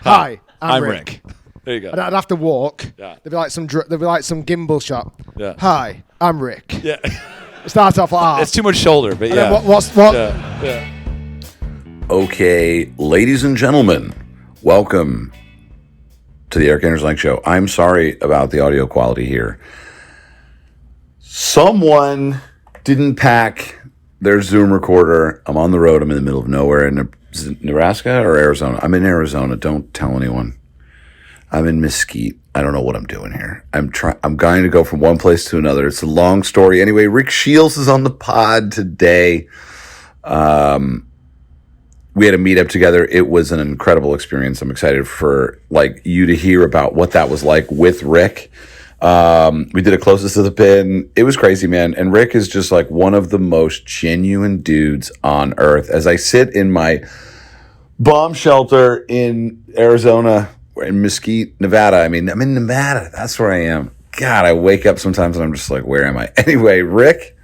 Hi, I'm Rick. There you go. I'd have to walk. Yeah. There'd be like some gimbal shot. Yeah. Hi, I'm Rick. Yeah. Start off like It's too much shoulder, but and yeah. then what? Yeah. Okay, ladies and gentlemen, welcome to the Eric Anderson Show. I'm sorry about the audio quality here. Someone didn't pack their Zoom recorder. I'm on the road. I'm in the middle of nowhere in Nebraska or Arizona. I'm in Arizona. Don't tell anyone. I'm in Mesquite. I don't know what I'm doing here. I'm going to go from one place to another. It's a long story. Anyway, Rick Shiels is on the pod today. We had a meetup together. It was an incredible experience. I'm excited for you to hear about what that was like with Rick. We did it closest to the pin. It was crazy, man. And Rick is just like one of the most genuine dudes on earth. As I sit in my bomb shelter in Arizona, in Mesquite, Nevada. I mean, I'm in Nevada. That's where I am. God, I wake up sometimes and I'm just like, where am I? Anyway, Rick,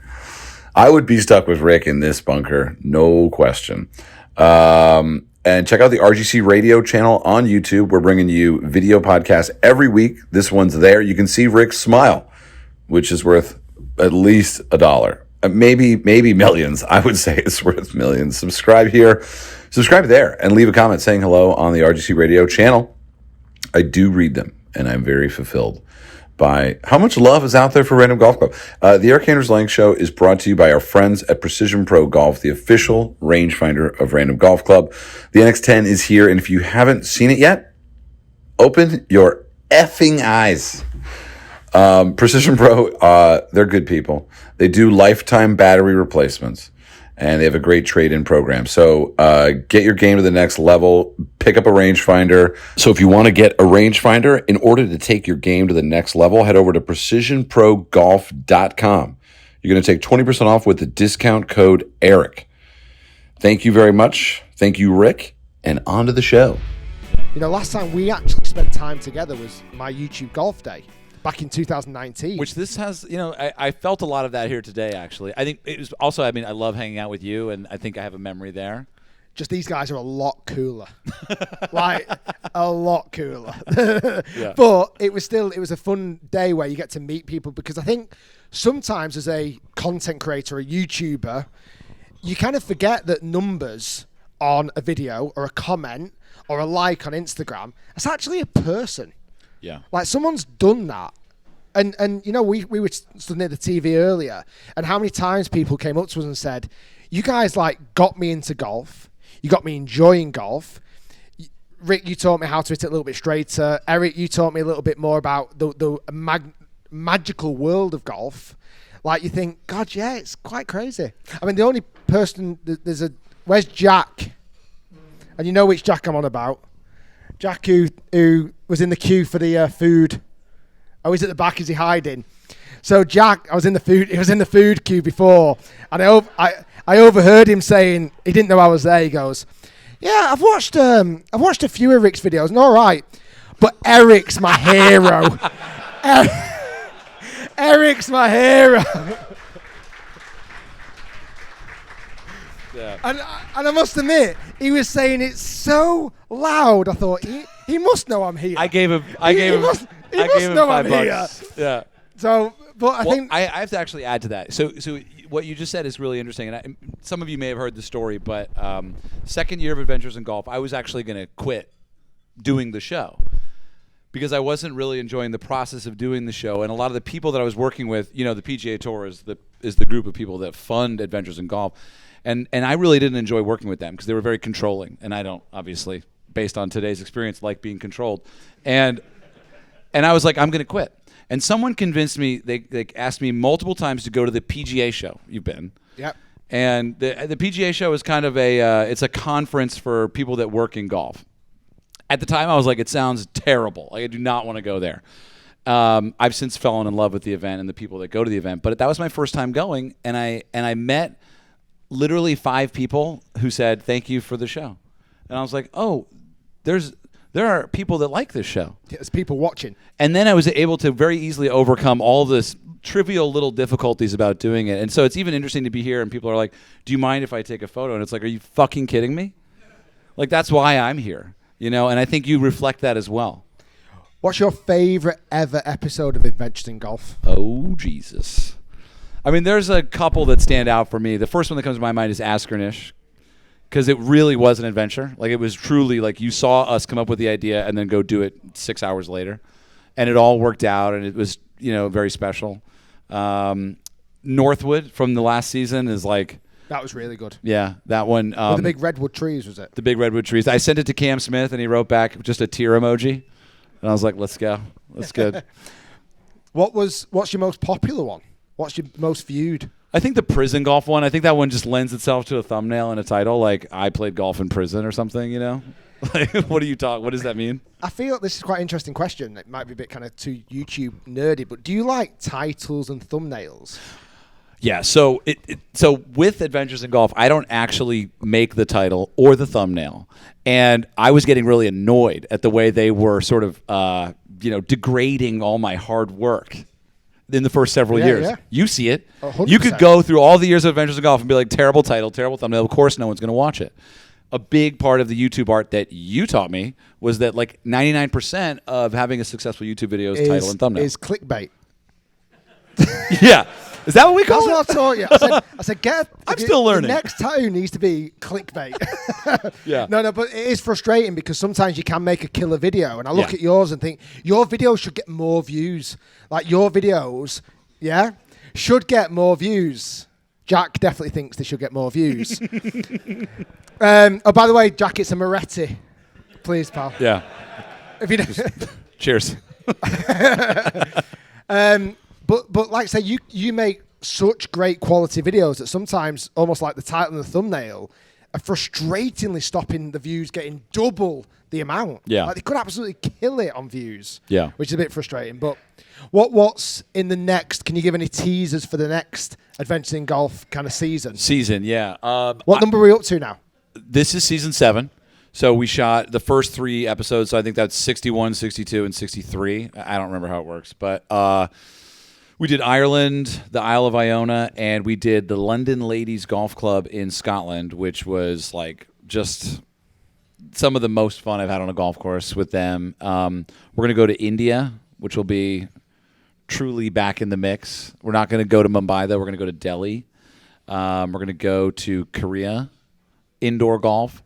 I would be stuck with Rick in this bunker. No question. And check out the RGC radio channel on YouTube. We're bringing you video podcasts every week. This one's there. You can see Rick's smile, which is worth at least $1. Maybe millions. I would say it's worth millions. Subscribe here, subscribe there, and leave a comment saying hello on the RGC radio channel. I do read them, and I'm very fulfilled by how much love is out there for Random Golf Club. The Eric Anderson Show is brought to you by our friends at Precision Pro Golf, the official rangefinder of Random Golf Club. The NX10 is here, and if you haven't seen it yet, open your effing eyes. Precision Pro, they're good people. They do lifetime battery replacements, and they have a great trade-in program. So get your game to the next level. Pick up a rangefinder. So if you want to get a rangefinder, in order to take your game to the next level, head over to precisionprogolf.com. You're going to take 20% off with the discount code ERIK. Thank you very much. Thank you, Rick. And on to the show. You know, last time we actually spent time together was my YouTube golf day back in 2019. Which this has, I felt a lot of that here today, actually. I think it was also, I love hanging out with you, and I think I have a memory there. Just these guys are a lot cooler. A lot cooler. Yeah. But it was a fun day where you get to meet people, because I think sometimes as a content creator, a YouTuber, you kind of forget that numbers on a video or a comment or a like on Instagram, it's actually a person. Yeah. Like someone's done that. And we were stood near the TV earlier, and how many times people came up to us and said, you guys got me into golf. You got me enjoying golf. Rick, you taught me how to hit it a little bit straighter. Eric, you taught me a little bit more about the magical world of golf. You think, God, yeah, it's quite crazy. I mean, the only person, where's Jack? And you know which Jack I'm on about. Jack, who was in the queue for the food. Oh, he's at the back. Is he hiding? So Jack, he was in the food queue before, and I overheard him saying, he didn't know I was there. He goes, "Yeah, I've watched a few of Erik's videos, and all right, but Erik's my hero. Erik's my hero." Yeah. And I must admit, he was saying it so loud. I thought he must know I'm here. I gave him He $5. must know I'm here. Yeah. So, but I think I have to actually add to that. So what you just said is really interesting, and some of you may have heard the story, but second year of Adventures in Golf, I was actually going to quit doing the show because I wasn't really enjoying the process of doing the show, and a lot of the people that I was working with, the PGA Tour is the group of people that fund Adventures in Golf, and I really didn't enjoy working with them because they were very controlling, and I don't, obviously, based on today's experience, like being controlled, and I was like, I'm going to quit. And someone convinced me, they asked me multiple times to go to the PGA show. You've been. Yep. And the PGA show is kind of it's a conference for people that work in golf. At the time, I was like, it sounds terrible. I do not want to go there. I've since fallen in love with the event and the people that go to the event. But that was my first time going, and I met literally 5 people who said, thank you for the show. And I was like, oh, there are people that like this show. There's people watching. And then I was able to very easily overcome all this trivial little difficulties about doing it. And so it's even interesting to be here and people are like, do you mind if I take a photo? And it's like, are you fucking kidding me? Like, that's why I'm here. you know, and I think you reflect that as well. What's your favorite ever episode of Adventures in Golf? Oh, Jesus. I mean, there's a couple that stand out for me. The first one that comes to my mind is Askernish, because it really was an adventure. Like, it was truly like you saw us come up with the idea and then go do it 6 hours later. And it all worked out, and it was, you know, very special. Northwood from the last season is like... That was really good. Yeah, that one. With the big redwood trees, was it? The big redwood trees. I sent it to Cam Smith, and he wrote back just a tear emoji. And I was like, let's go. That's good. What's your most popular one? What's your most viewed? I think the prison golf one. I think that one just lends itself to a thumbnail and a title, like I played golf in prison or something, you know? Like, what does that mean? I feel this is quite an interesting question. It might be a bit kind of too YouTube nerdy, but do you like titles and thumbnails? Yeah, so so with Adventures in Golf, I don't actually make the title or the thumbnail, and I was getting really annoyed at the way they were sort of, degrading all my hard work in the first several years. Yeah. You see it. 100%. You could go through all the years of Adventures in Golf and be like, terrible title, terrible thumbnail. Of course, no one's going to watch it. A big part of the YouTube art that you taught me was that like 99% of having a successful YouTube video is title and thumbnail. Is clickbait. Yeah. Is that what we call That's it? what I taught you. I said, I'm still learning. The next tattoo needs to be clickbait. Yeah. No, but it is frustrating because sometimes you can make a killer video, and I look at yours and think your videos should get more views. Like your videos, should get more views. Jack definitely thinks they should get more views. Oh, by the way, Jack, it's a Moretti. Please, pal. Yeah. If you Cheers. But like I say, you make such great quality videos that sometimes, almost like the title and the thumbnail, are frustratingly stopping the views getting double the amount. Yeah. Like they could absolutely kill it on views. Yeah. Which is a bit frustrating. But what's in the next? Can you give any teasers for the next Adventures in Golf kind of season? Yeah. What number are we up to now? This is season 7. So we shot the first 3 episodes. So I think that's 61, 62, and 63. I don't remember how it works. But we did Ireland, the Isle of Iona, and we did the London Ladies Golf Club in Scotland, which was like just some of the most fun I've had on a golf course with them. We're going to go to India, which will be truly back in the mix. We're not going to go to Mumbai, though. We're going to go to Delhi. We're going to go to Korea, indoor golf.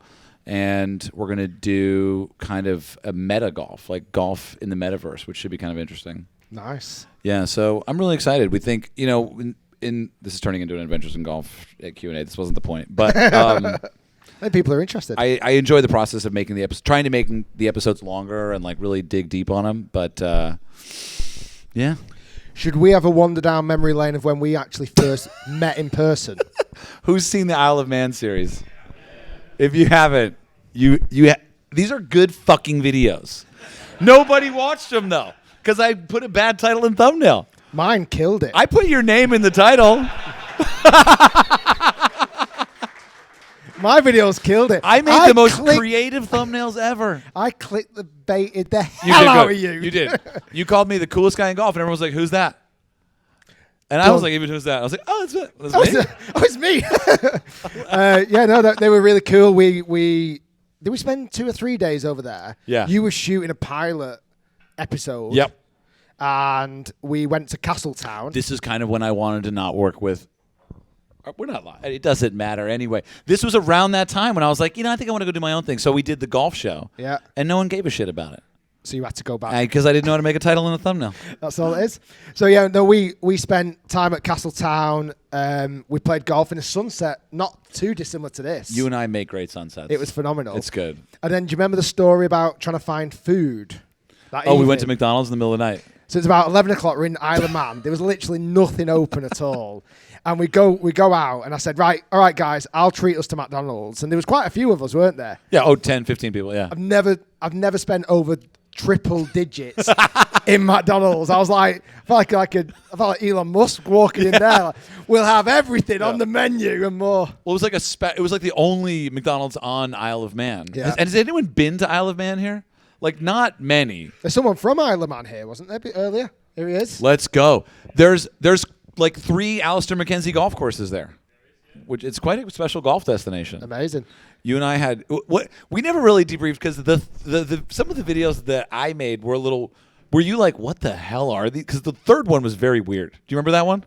And we're going to do kind of a meta golf, like golf in the metaverse, which should be kind of interesting. Nice. Yeah, so I'm really excited. We think, in this is turning into an Adventures in Golf Q&A. This wasn't the point. But I think people are interested. I enjoy the process of making trying to make the episodes longer and like really dig deep on them. But, yeah. Should we have a wander down memory lane of when we actually first met in person? Who's seen the Isle of Man series? If you haven't, these are good fucking videos. Nobody watched them though, because I put a bad title and thumbnail. Mine killed it. I put your name in the title. My videos killed it. I made the most creative thumbnails ever. I clicked the baited the hell out of you. You did. You called me the coolest guy in golf, and everyone was like, "Who's that?" And I was like, "Even who's that?" I was like, "Oh, it's me." It's me. They were really cool. Did we spend 2 or 3 days over there? Yeah. You were shooting a pilot episode. Yep. And we went to Castletown. This is kind of when I wanted to not work with. We're not lying. It doesn't matter anyway. This was around that time when I was like, I think I want to go do my own thing. So we did the golf show. Yeah. And no one gave a shit about it. So you had to go back. Because I didn't know how to make a title and a thumbnail. That's all it is. So, we spent time at Castletown. We played golf in a sunset, not too dissimilar to this. You and I make great sunsets. It was phenomenal. It's good. And then do you remember the story about trying to find food? We went to McDonald's in the middle of the night. So it's about 11 o'clock. We're in Isle of Man. There was literally nothing open at all. And we go out, and I said, all right, guys, I'll treat us to McDonald's. And there was quite a few of us, weren't there? Yeah, 10, 15 people, yeah. I've never spent over triple digits in McDonald's. I was like, I felt like Elon Musk walking in there. Like, we'll have everything on the menu and more. Well, it was like it was like the only McDonald's on Isle of Man. Yeah. Has anyone been to Isle of Man here? Like, not many. There's someone from Isle of Man here, wasn't there, a bit earlier? Here he is. Let's go. There's like 3 Alistair McKenzie golf courses there. which it's quite a special golf destination. Amazing. You and I had what we never really debriefed because the some of the videos that I made were a little. Were you like, what the hell are these? Because the third one was very weird. Do you remember that one?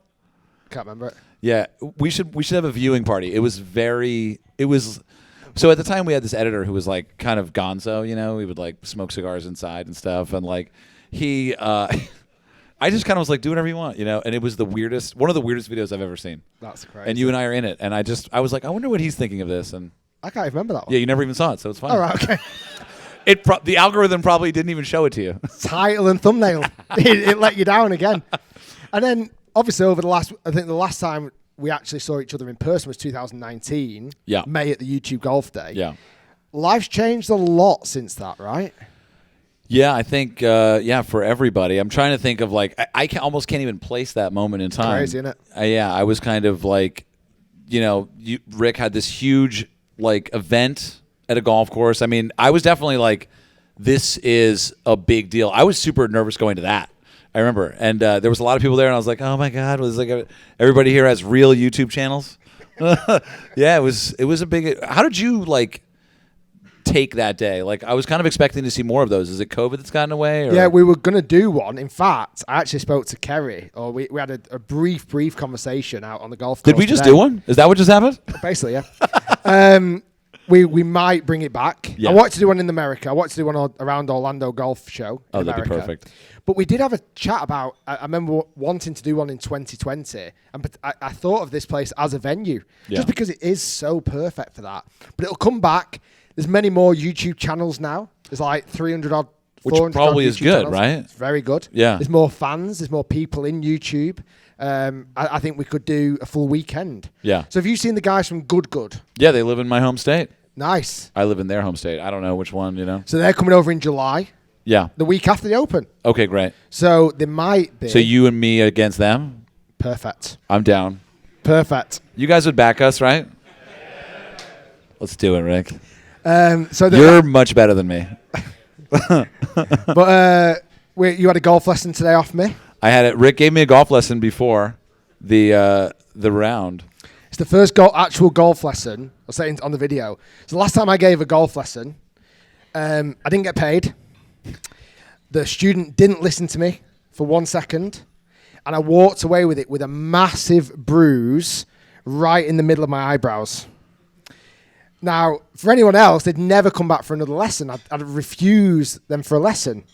Can't remember it. Yeah, we should have a viewing party. It was so at the time we had this editor who was like kind of gonzo, you know, he would like smoke cigars inside and stuff, and like he I just kind of was like, do whatever you want, you know, and it was one of the weirdest videos I've ever seen. That's crazy. And you and I are in it, and I was like, I wonder what he's thinking of this, and I can't even remember that one. yeah, you never even saw it, so it's fine. All right, okay. The algorithm probably didn't even show it to you. Title and thumbnail. it let you down again. And then, obviously, I think the last time we actually saw each other in person was 2019. Yeah. May at the YouTube Golf Day. Yeah. Life's changed a lot since that, right? Yeah, I think, for everybody. I'm trying to think of, like, I almost can't even place that moment in time. Crazy, isn't it? Yeah, I was kind of like, you know, Rick had this huge, like, event at a golf course. I mean, I was definitely like, this is a big deal. I was super nervous going to that. I remember. And there was a lot of people there, and I was like, oh, my God. Was like everybody here has real YouTube channels? Yeah, it was a big – how did you, like – take that day? Like, I was kind of expecting to see more of those. Is it COVID that's gotten away? Or? Yeah, we were going to do one. In fact, I actually spoke to Kerry, or we had a brief conversation out on the golf course. Did we just today. do one? Is that what just happened? Basically, yeah. We might bring it back. Yeah. I wanted to do one in America. I wanted to do one around Orlando Golf Show in that'd America. be perfect. But we did have a chat about, I remember wanting to do one in 2020. And I thought of this place as a venue, just because it is so perfect for that. But it'll come back. There's many more YouTube channels now. There's like 300 odd, 400 which probably is YouTube good, channels. right? It's very good. Yeah. There's more fans. There's more people in YouTube. I think we could do a full weekend. Yeah. So have you seen the guys from Good? Yeah, they live in my home state. Nice. I live in their home state. I don't know which one, you know. So they're coming over in July, Yeah. the week after the Open. Okay, great. So there might be. So you and me against them? Perfect. I'm down. Perfect. You guys would back us, right? Let's do it, Rick. You're much better than me. But you had a golf lesson today off me. I had it. Rick gave me a golf lesson before the round. It's the first actual golf lesson. I'll say it on the video. So the last time I gave a golf lesson, I didn't get paid. The student didn't listen to me for 1 second, and I walked away with it with a massive bruise right in the middle of my eyebrows. Now, for anyone else, they'd never come back for another lesson. I'd refuse them for a lesson.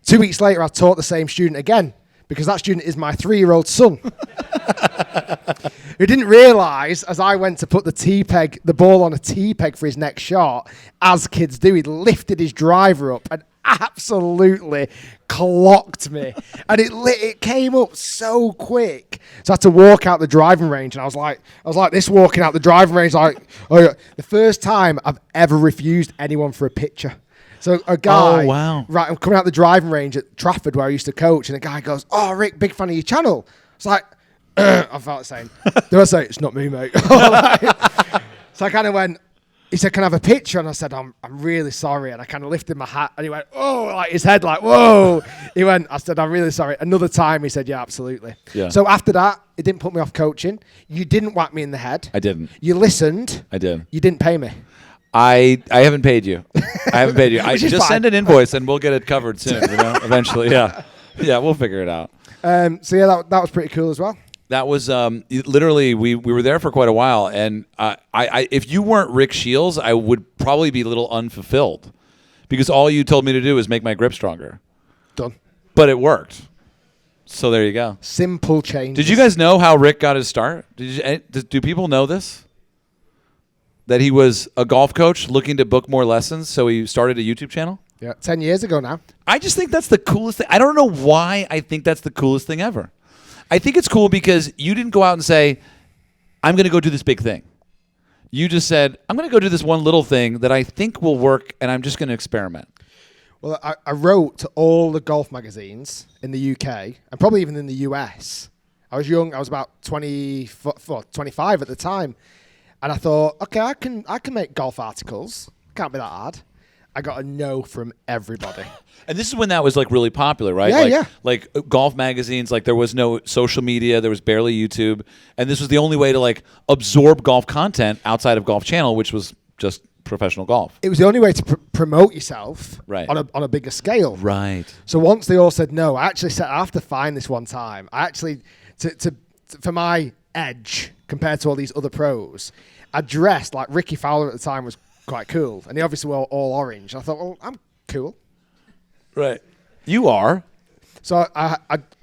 2 weeks later, I taught the same student again, because that student is my 3-year-old son. Who didn't realise, as I went to put the ball on a T-peg for his next shot, as kids do, he'd lifted his driver up and absolutely clocked me. And it came up so quick. So I had to walk out the driving range, and I was like this walking out the driving range, like, oh yeah. The first time I've ever refused anyone for a picture. So a guy, oh, wow. Right, I'm coming out the driving range at Trafford where I used to coach, and a guy goes, "Oh, Rick, big fan of your channel." It's like, I felt the same. Do I say, "It's not me, mate"? So I kind of went, he said, "Can I have a picture?" And I said, I'm really sorry. And I kind of lifted my hat, and he went, "Oh," like his head like, "Whoa." I said, "I'm really sorry." Another time he said, "Yeah, absolutely." Yeah. So after that, it didn't put me off coaching. You didn't whack me in the head. I didn't. You listened. I did. You didn't pay me. I haven't paid you. I haven't paid you. I Which is just fine. send an invoice and we'll get it covered soon, you know, eventually. Yeah. Yeah, we'll figure it out. So yeah, that was pretty cool as well. That was literally we were there for quite a while, and I if you weren't Rick Shiels, I would probably be a little unfulfilled because all you told me to do is make my grip stronger. Done. But it worked. So there you go. Simple change. Did you guys know how Rick got his start? Do people know this? That he was a golf coach looking to book more lessons, so he started a YouTube channel? Yeah, 10 years ago now. I just think that's the coolest thing. I don't know why I think that's the coolest thing ever. I think it's cool because you didn't go out and say, I'm going to go do this big thing. You just said, I'm going to go do this one little thing that I think will work, and I'm just going to experiment. Well, I wrote to all the golf magazines in the UK, and probably even in the US. I was young. I was about 25 at the time. And I thought, okay, I can make golf articles. Can't be that hard. I got a no from everybody. And this is when that was like really popular, right? Yeah, yeah. Like golf magazines, like there was no social media, there was barely YouTube, and this was the only way to like absorb golf content outside of Golf Channel, which was just professional golf. It was the only way to promote yourself Right. on a bigger scale. Right. So once they all said no, I actually said I have to find this one time. I actually for my edge compared to all these other pros, I dressed like Ricky Fowler at the time was quite cool, and he obviously wore all orange. I thought, well, I'm cool. Right. You are. So I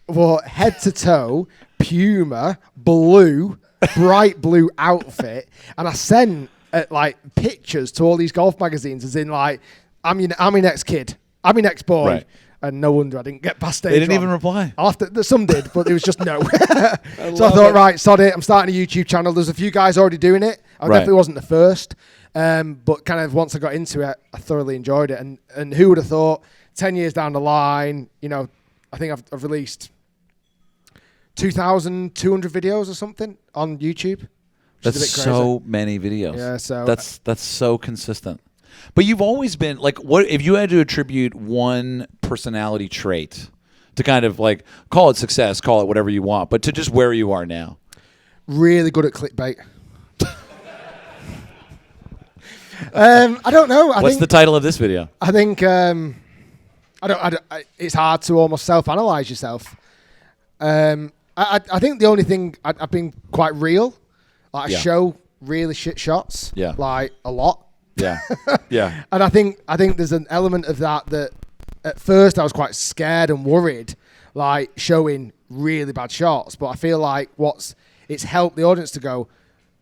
wore head to toe Puma blue, bright blue outfit, and I sent like pictures to all these golf magazines, as in like I'm your next kid, I'm your next boy. Right. And no wonder I didn't get past stage. They didn't even reply. Some did, but it was just no. So I thought, right, sod it. I'm starting a YouTube channel. There's a few guys already doing it. I definitely wasn't the first. But kind of once I got into it, I thoroughly enjoyed it. And who would have thought 10 years down the line, you know, I think I've released 2,200 videos or something on YouTube. That's so many videos. Yeah, so that's so consistent. But you've always been like, what if you had to attribute one personality trait to kind of like call it success, call it whatever you want, but to just where you are now? Really good at clickbait. I don't know. What's the title of this video? I think it's hard to almost self-analyze yourself. I think the only thing I've been quite real. Like I show really shit shots. Yeah. Like a lot. Yeah. Yeah. And I think there's an element of that at first I was quite scared and worried, like showing really bad shots. But I feel like it's helped the audience to go,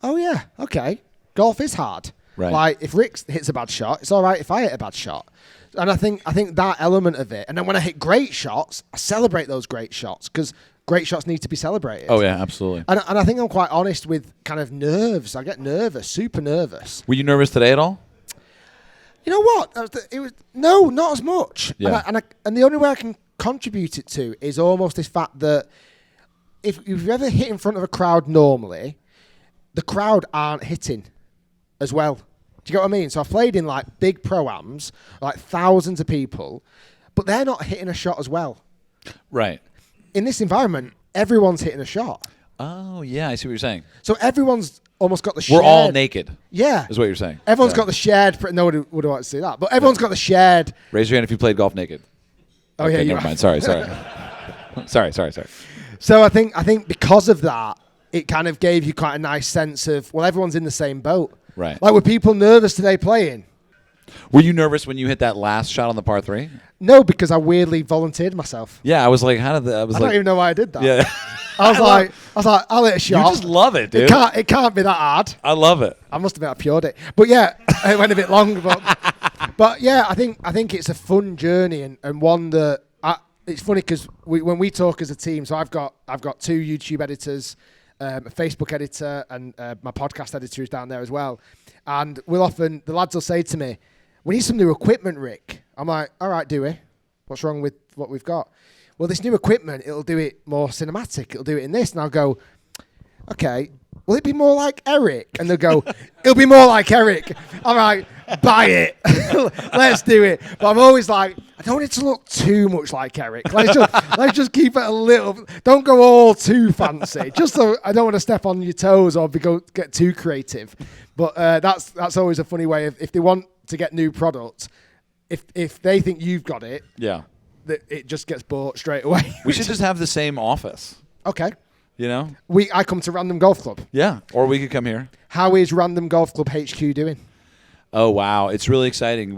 oh yeah, okay, golf is hard. Right. Like if Rick hits a bad shot, it's all right if I hit a bad shot. And I think that element of it. And then when I hit great shots, I celebrate those great shots because great shots need to be celebrated. Oh yeah, absolutely. And I think I'm quite honest with kind of nerves. I get nervous, super nervous. Were you nervous today at all? You know what? It was no, not as much. Yeah. And the only way I can contribute it to is almost this fact that if you've ever hit in front of a crowd normally, the crowd aren't hitting as well. Do you get what I mean? So I've played in like big pro-ams, like thousands of people, but they're not hitting a shot as well. Right. In this environment, everyone's hitting a shot. Oh yeah, I see what you're saying. So everyone's almost got the shared... We're all naked. Yeah. Is what you're saying. Everyone's got the shared... Nobody would want to see that. But everyone's got the shared... Raise your hand if you played golf naked. Oh, okay, yeah, never mind. Sorry. sorry. So I think because of that, it kind of gave you quite a nice sense of, well, everyone's in the same boat. Right. Like, were people nervous today playing? Were you nervous when you hit that last shot on the par 3? No, because I weirdly volunteered myself. Yeah, I was like, how did that? I don't even know why I did that. Yeah. I was like, I'll hit a shot. You just love it, dude. It can't be that hard. I love it. I must have been a pure dick. But yeah, it went a bit long. But yeah, I think it's a fun journey and one that it's funny because when we talk as a team, so I've got 2 YouTube editors, a Facebook editor, and my podcast editor is down there as well. And the lads will say to me, "We need some new equipment, Rick." I'm like, "All right, do we? What's wrong with what we've got?" Well, this new equipment, it'll do it more cinematic. It'll do it in this. And I'll go, okay, will it be more like ERIK? And they'll go, it'll be more like ERIK. All right, buy it. Let's do it. But I'm always like, I don't want it to look too much like ERIK. Let's just keep it a little. Don't go all too fancy. Just so I don't want to step on your toes or get too creative. But that's always a funny way of if they want to get new products, if they think you've got it. Yeah. It just gets bought straight away. We should just have the same office. Okay. You know? I come to Random Golf Club. Yeah. Or we could come here. How is Random Golf Club HQ doing? Oh, wow. It's really exciting.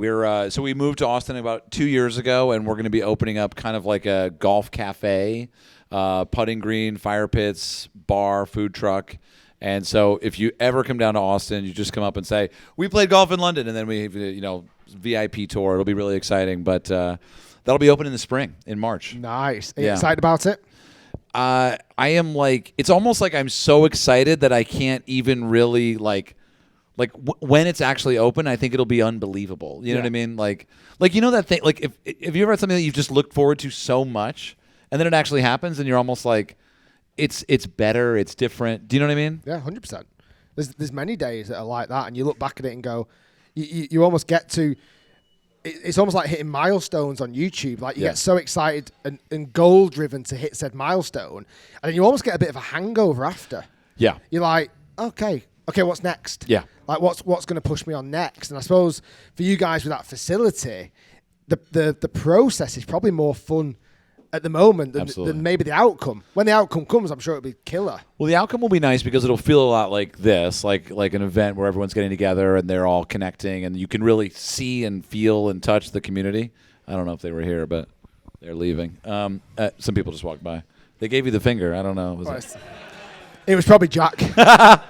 So we moved to Austin about 2 years ago, and we're going to be opening up kind of like a golf cafe, putting green, fire pits, bar, food truck. And so if you ever come down to Austin, you just come up and say, we played golf in London, and then we, VIP tour. It'll be really exciting. But that'll be open in the spring, in March. Nice. Are you excited about it? I am it's almost like I'm so excited that I can't even really when it's actually open, I think it'll be unbelievable. You know what I mean? Like you know that thing, like if you ever had something that you've just looked forward to so much and then it actually happens and you're almost like, it's better, it's different. Do you know what I mean? Yeah, 100%. There's many days that are like that and you look back at it and go, you almost get to, it's almost like hitting milestones on YouTube. Like you Yeah. get so excited and goal driven to hit said milestone, and then you almost get a bit of a hangover after. Yeah. You're like, okay, what's next? Yeah. Like what's going to push me on next? And I suppose for you guys with that facility, the process is probably more fun at the moment than maybe the outcome. When the outcome comes, I'm sure it'll be killer. Well, the outcome will be nice because it'll feel a lot like this, like an event where everyone's getting together and they're all connecting, and you can really see and feel and touch the community. I don't know if they were here, but they're leaving. Some people just walked by. They gave you the finger. I don't know. It was probably Jack. I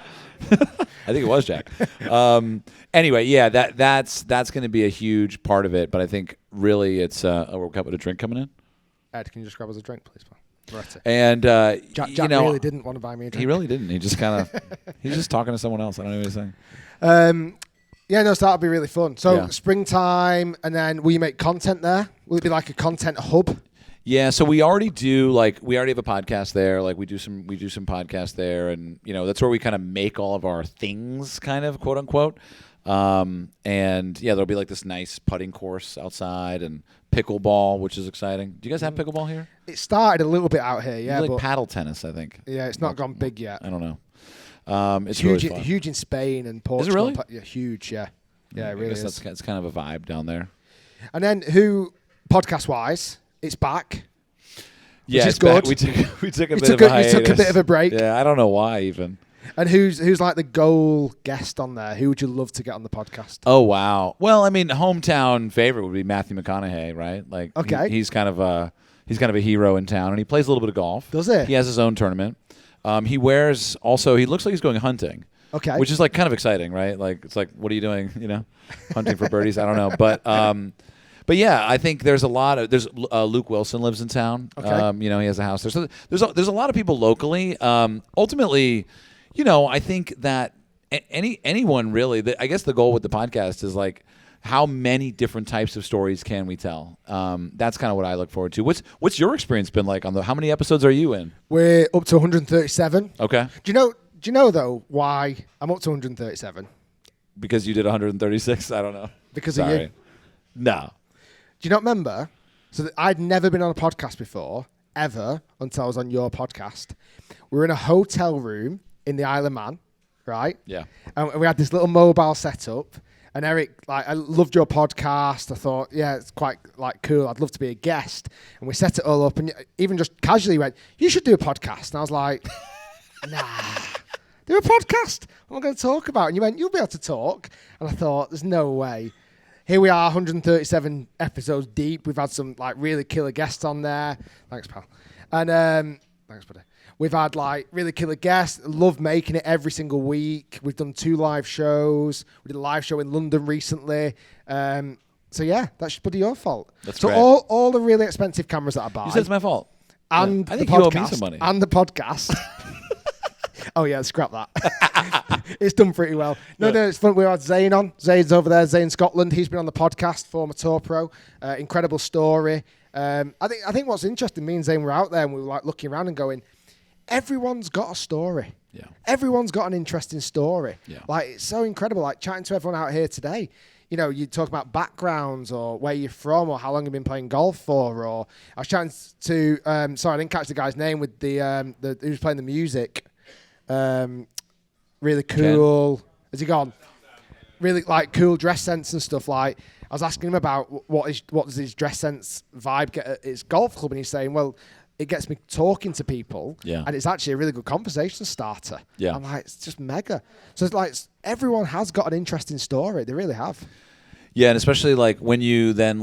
think it was Jack. Anyway, yeah, that's going to be a huge part of it. But I think really it's we're with a drink coming in. Ed, can you just grab us a drink, please, pal? Right. And Jack really didn't want to buy me a drink. He really didn't. He just he's just talking to someone else. I don't know what he's saying. Yeah, no, so that'll be really fun. So Yeah. springtime, and then will you make content there? Will it be like a content hub? Yeah, so we already have a podcast there. Like we do some podcasts there, and that's where we kind of make all of our things, kind of quote unquote. And yeah, there'll be like this nice putting course outside and pickleball, which is exciting. Do you guys have pickleball here? It started a little bit out here, yeah. Like paddle tennis, I think. Yeah, it's not gone big yet. I don't know. It's huge, really fun. huge in Spain and Portugal. Is it really? Yeah, huge, yeah. Yeah, it really is. That's kind of a vibe down there. And then podcast-wise, it's back. Yeah, which is good. We took a bit of a hiatus. You took a bit of a break. Yeah, I don't know why even. And who's like the goal guest on there? Who would you love to get on the podcast? Oh wow. Well, I mean, hometown favorite would be Matthew McConaughey, right? Like, okay, he's kind of a hero in town, and he plays a little bit of golf. Does he? He has his own tournament. He looks like he's going hunting. Okay. Which is like kind of exciting, right? Like it's like, what are you doing? Hunting for birdies? I don't know, but yeah, I think there's Luke Wilson lives in town. Okay. He has a house there. So there's a lot of people locally. Ultimately, I think that anyone really. I guess the goal with the podcast is like, how many different types of stories can we tell? That's kind of what I look forward to. What's your experience been like how many episodes are you in? We're up to 137. Okay. Do you know though why I'm up to 137? Because you did 136. I don't know. Because of you. No. Do you not remember? So I'd never been on a podcast before, ever, until I was on your podcast. We were in a hotel room in the Isle of Man, right? Yeah. And we had this little mobile setup. And ERIK, I loved your podcast. I thought, yeah, it's quite cool. I'd love to be a guest. And we set it all up, and even just casually went, you should do a podcast. And I was like, nah, do a podcast. What am I going to talk about? And you went, you'll be able to talk. And I thought, there's no way. Here we are, 137 episodes deep. We've had some really killer guests on there. Thanks, pal. And thanks, buddy. We've had really killer guests. Love making it every single week. We've done 2 live shows. We did a live show in London recently. So yeah, that's bloody your fault. That's so great. all the really expensive cameras that I buy. You said it's my fault. And I think the you podcast, owe me some money. And the podcast. Oh yeah, scrap that. It's done pretty well. No, it's fun. We had Zane on. Zane's over there. Zane Scotland. He's been on the podcast, former tour pro. Incredible story. I think what's interesting, me and Zane were out there and we were looking around and going, everyone's got a story. Yeah. Everyone's got an interesting story. Yeah. It's so incredible. Chatting to everyone out here today, you talk about backgrounds or where you're from or how long you've been playing golf for. Or I was chatting to, sorry, I didn't catch the guy's name with the who's playing the music. Really cool. Ken. Has he gone? Really cool dress sense and stuff. I was asking him about what does his dress sense vibe get at his golf club, and he's saying, well, it gets me talking to people, and it's actually a really good conversation starter. Yeah. I'm like, it's just mega. So it's everyone has got an interesting story. They really have. Yeah, and especially when you then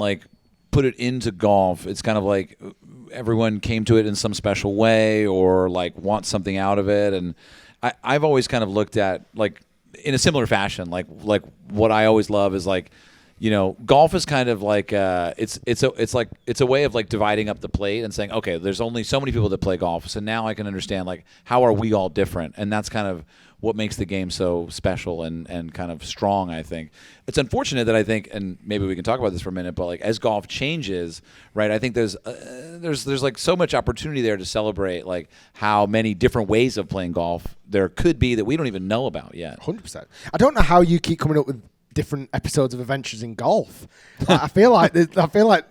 put it into golf, it's kind of like everyone came to it in some special way or want something out of it. And I've always kind of looked at in a similar fashion, like what I always love is golf is kind of it's a way of dividing up the plate and saying, okay, there's only so many people that play golf, so now I can understand how are we all different, and that's kind of what makes the game so special and kind of strong. I think it's unfortunate that I think, and maybe we can talk about this for a minute, but as golf changes, right? I think there's so much opportunity there to celebrate how many different ways of playing golf there could be that we don't even know about yet. 100%. I don't know how you keep coming up with different episodes of Adventures in Golf. I feel like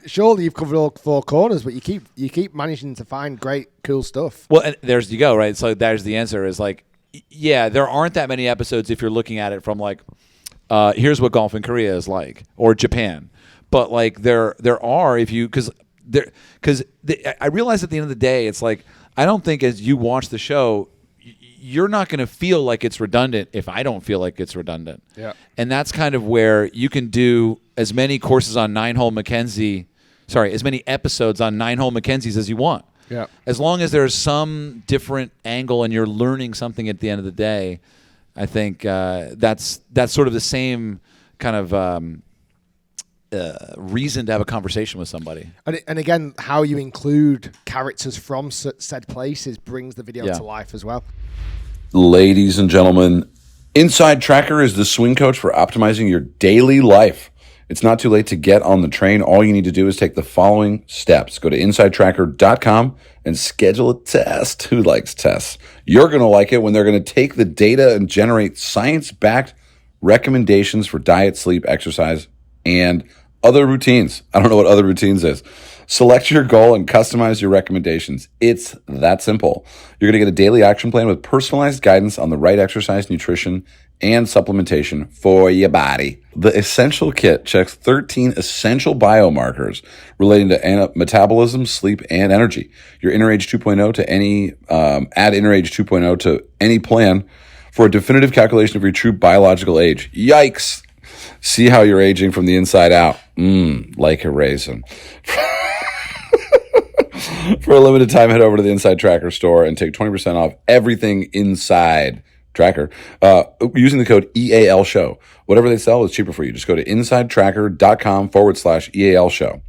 surely you've covered all 4 corners, but you keep managing to find great, cool stuff. Well, and there's you go, right? So there's the answer is like, yeah, there aren't that many episodes if you're looking at it from like, here's what golf in Korea is like, or Japan. But like there are, if you, because I realize at the end of the day, it's like, I don't think as you watch the show, you're not going to feel like it's redundant if I don't feel like it's redundant. Yeah. And that's kind of where you can do as many courses on as many episodes on 9-hole Mackenzies as you want. Yeah. As long as there's some different angle and you're learning something at the end of the day, I think that's sort of the same kind of reason to have a conversation with somebody. And again, how you include characters from said places brings the video to life as well. Ladies and gentlemen, Inside Tracker is the swing coach for optimizing your daily life. It's not too late to get on the train. All you need to do is take the following steps. Go to InsideTracker.com and schedule a test. Who likes tests? You're going to like it when they're going to take the data and generate science-backed recommendations for diet, sleep, exercise, and other routines. I don't know what other routines is. Select your goal and customize your recommendations. It's that simple. You're going to get a daily action plan with personalized guidance on the right exercise, nutrition, and supplementation for your body. The Essential Kit checks 13 essential biomarkers relating to metabolism, sleep, and energy. Your Inner Age 2.0 to any, add Inner Age 2.0 to any plan for a definitive calculation of your true biological age. Yikes! See how you're aging from the inside out. Like a raisin. For a limited time, head over to the Inside Tracker store and take 20% off everything inside Tracker using the code EAL show. Whatever they sell is cheaper for you. Just go to InsideTracker.com/EAL show.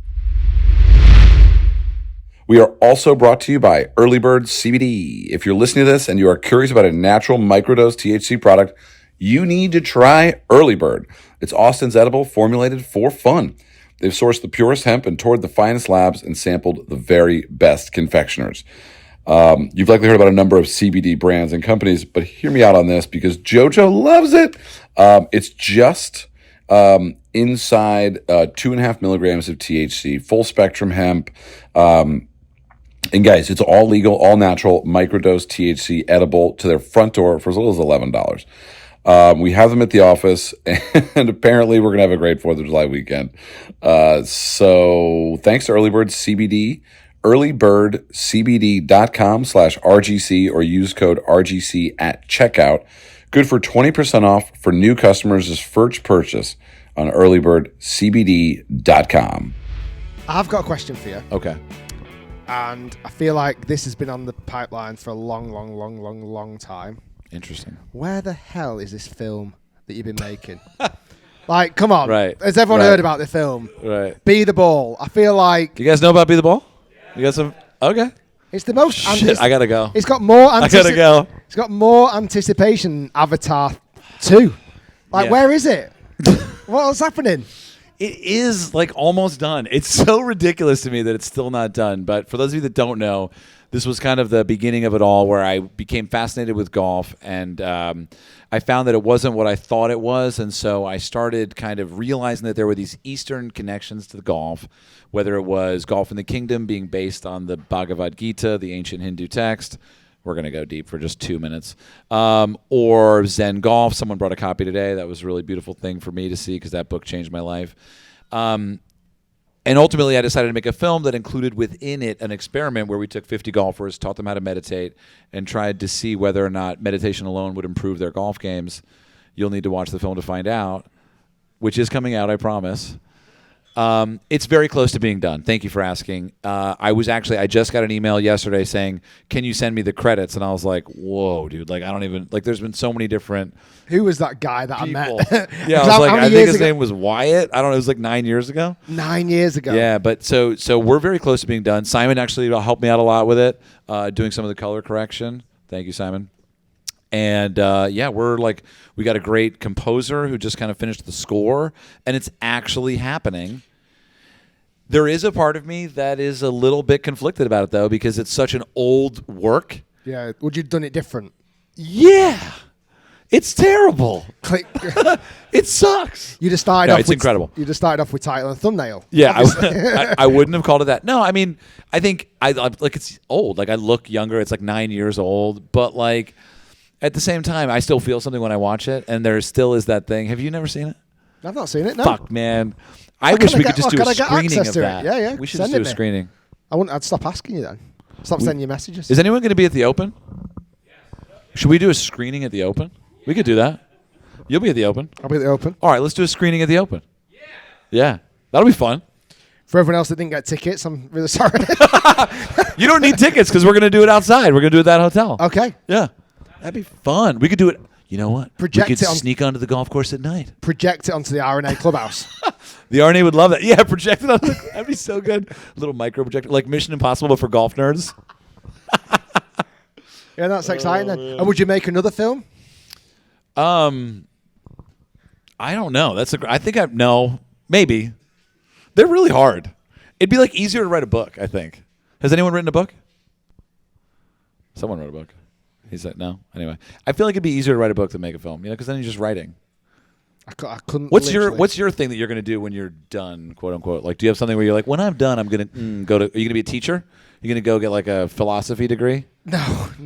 We are also brought to you by Early Bird CBD. If you're listening to this and you are curious about a natural microdose THC product, you need to try Early Bird. It's Austin's edible formulated for fun. They've sourced the purest hemp and toured the finest labs and sampled the very best confectioners. You've likely heard about a number of CBD brands and companies, but hear me out on this because JoJo loves it. It's just inside 2.5 milligrams of THC, full spectrum hemp. And guys, it's all legal, all natural, microdose THC edible to their front door for as little as $11. We have them at the office, and apparently we're going to have a great 4th of July weekend. So thanks to Early Bird CBD, earlybirdcbd.com/RGC or use code RGC at checkout. Good for 20% off for new customers' first purchase on earlybirdcbd.com. I've got a question for you. Okay. And I feel like this has been on the pipeline for a long time. Interesting. Where the hell is this film that you've been making? Like, come on. Right. Has everyone heard about the film? Right. Be the Ball. I feel like... You guys know about Be the Ball? You got some... Okay. It's the most... Shit, I gotta go. It's got more... I gotta go. It's got more anticipation than Avatar 2. Like, where is it? What's happening? It is like almost done. It's so ridiculous to me that it's still not done. But for those of you that don't know, this was kind of the beginning of it all where I became fascinated with golf, and I found that it wasn't what I thought it was, and so I started kind of realizing that there were these Eastern connections to the golf, whether it was Golf in the Kingdom being based on the Bhagavad Gita, the ancient Hindu text. We're going to go deep for just 2 minutes. Or Zen Golf. Someone brought a copy today. That was a really beautiful thing for me to see because that book changed my life. And ultimately, I decided to make a film that included within it an experiment where we took 50 golfers, taught them how to meditate, and tried to see whether or not meditation alone would improve their golf games. You'll need to watch the film to find out, which is coming out, I promise. It's very close to being done. Thank you for asking. I just got an email yesterday saying, can you send me the credits? And I was like, whoa, dude. Like, I don't even, like, there's been so many different Who was that guy that people. I met? Yeah, I was like, I think his name was Wyatt. I don't know. It was like 9 years ago. 9 years ago. Yeah, but so we're very close to being done. Simon actually helped me out a lot with it, doing some of the color correction. Thank you, Simon. And we got a great composer who just kind of finished the score, and it's actually happening. There is a part of me that is a little bit conflicted about it, though, because it's such an old work. Yeah. Would you have done it different? Yeah. It's terrible. Click. It sucks. You just started No, off it's with, incredible. You just started off with title and thumbnail. Yeah, Obviously. I wouldn't have called it that. No, I mean, I think I like it's old. Like I look younger. It's like 9 years old, but like at the same time, I still feel something when I watch it, and there still is that thing. Have you never seen it? I've not seen it. No. Fuck, man. I wish we could just do a screening of it? that. Yeah. We should Send just do it a me. screening. I'd stop asking you then. Stop sending you messages. Is anyone going to be at the Open? Should we do a screening at the Open? We could do that. You'll be at the Open. I'll be at the Open. All right, let's do a screening at the Open. Yeah, that'll be fun. For everyone else that didn't get tickets, I'm really sorry. You don't need tickets because we're going to do it outside. We're going to do it at that hotel. Okay. Yeah, that'd be fun. We could do it. You know what? Project we could it on- sneak onto the golf course at night. Project it onto the RNA clubhouse. The RNA would love that. Yeah, project it on. That'd be so good. Little micro projector, like Mission Impossible, but for golf nerds. Yeah, that's exciting then. And would you make another film? I don't know. No, maybe. They're really hard. It'd be like easier to write a book, I think. Has anyone written a book? Someone wrote a book. He said no. Anyway, I feel like it'd be easier to write a book than make a film, because then you're just writing. I couldn't. What's literally. your thing that you're going to do when you're done, quote unquote? Like, do you have something where you're like, when I'm done, I'm going to go to? Are you going to be a teacher? You're going to go get like a philosophy degree? No.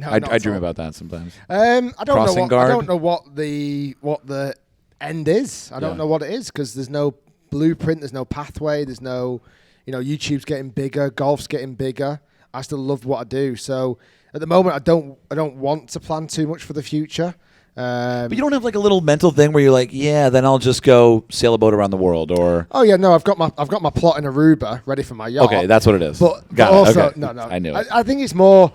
I not at dream all. about that sometimes. I don't Crossing know. guard? I don't know what the end is. I don't know what it is because there's no blueprint. There's no pathway. There's no, YouTube's getting bigger. Golf's getting bigger. I still love what I do. So at the moment, I don't want to plan too much for the future. But you don't have like a little mental thing where you're like, yeah, then I'll just go sail a boat around the world, or Oh yeah, no, I've got my plot in Aruba ready for my yacht. okay, that's what it is. But Got it. also Okay. no, I knew it. I think it's more,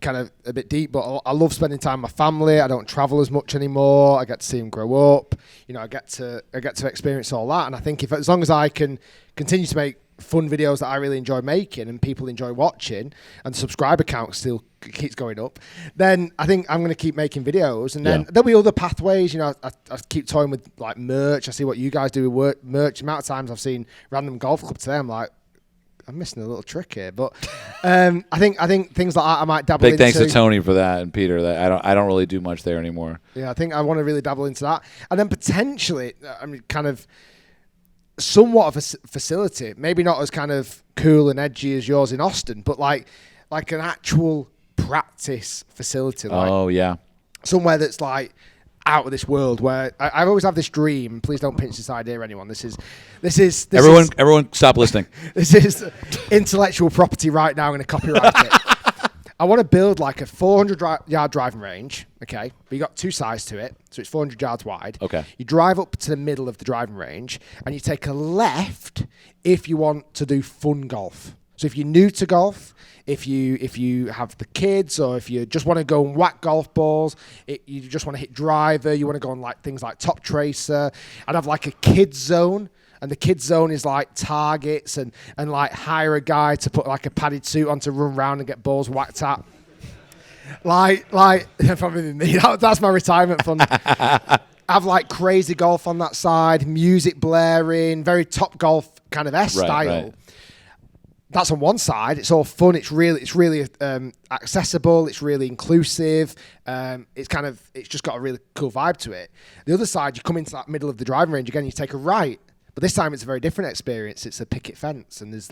kind of a bit deep. But I love spending time with my family. I don't travel as much anymore. I get to see them grow up. I get to experience all that. And I think as long as I can continue to make fun videos that I really enjoy making and people enjoy watching, and the subscriber count still keeps going up, then I think I'm going to keep making videos. And then there'll be other pathways. I keep toying with like merch. I see what you guys do with merch. The amount of times I've seen Random Golf Club today, I'm like, I'm missing a little trick here. But I think things like that I might dabble into. Big thanks to Tony for that and Peter. That I don't really do much there anymore. Yeah, I think I want to really dabble into that, and then potentially, kind of somewhat of a facility, maybe not as kind of cool and edgy as yours in Austin, but like an actual practice facility. Oh yeah, somewhere that's like out of this world. Where I always have this dream. Please don't pinch this idea, anyone. This is everyone, stop listening. This is intellectual property right now. I'm going to copyright it. I want to build like a 400-yard driving range, okay? But you got two sides to it, so it's 400 yards wide. Okay. You drive up to the middle of the driving range, and you take a left if you want to do fun golf. So if you're new to golf, if you have the kids, or if you just want to go and whack golf balls, you just want to hit driver, you want to go on like things like Top Tracer, I'd have like a kids zone. And the kids zone is like targets and like hire a guy to put like a padded suit on to run around and get balls whacked at. Like probably me. That's my retirement fund. Have like crazy golf on that side, music blaring, very Top Golf kind of style. Right. That's on one side. It's all fun. It's really accessible. It's really inclusive. It's just got a really cool vibe to it. The other side, you come into that middle of the driving range again. You take a right. But this time it's a very different experience. It's a picket fence, and there's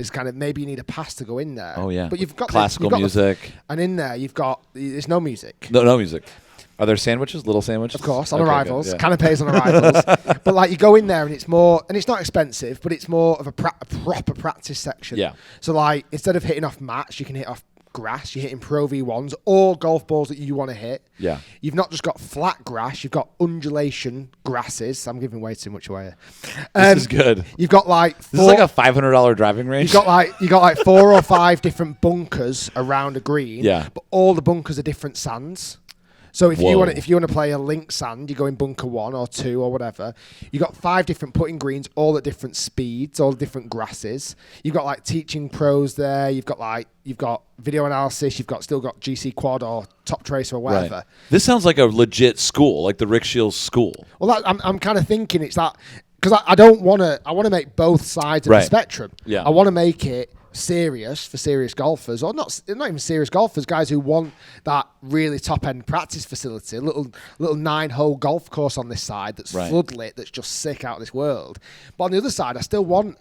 kind of maybe you need a pass to go in there. Oh yeah. But you've got classical music, and in there there's no music. No music. Are there sandwiches? Little sandwiches? Of course, on Okay, arrivals. good, yeah. Canapes on arrivals. But like you go in there and it's not expensive, but it's more of a proper practice section. Yeah. So like instead of hitting off mats, you can hit off grass. You're hitting Pro V1s or golf balls that you want to hit. Yeah. You've not just got flat grass, you've got undulation grasses. I'm giving way too much away here. This is good. You've got like This is like a $500 driving range. you got like 4 or 5 different bunkers around a green. Yeah. But all the bunkers are different sands. So if Whoa. you want to play a link sand, you go in bunker 1 or 2 or whatever. You got 5 different putting greens, all at different speeds, all different grasses. You've got like teaching pros there. You've got video analysis. You've still got GC Quad or Top Tracer or whatever. Right. This sounds like a legit school, like the Rick Shiels school. Well, I'm kind of thinking it's that because I want to make both sides of the spectrum. Yeah. I want to make it serious for serious golfers, or not even serious golfers, guys who want that really top end practice facility, a little 9-hole golf course on this side that's floodlit, that's just sick out of this world. But on the other side, I still want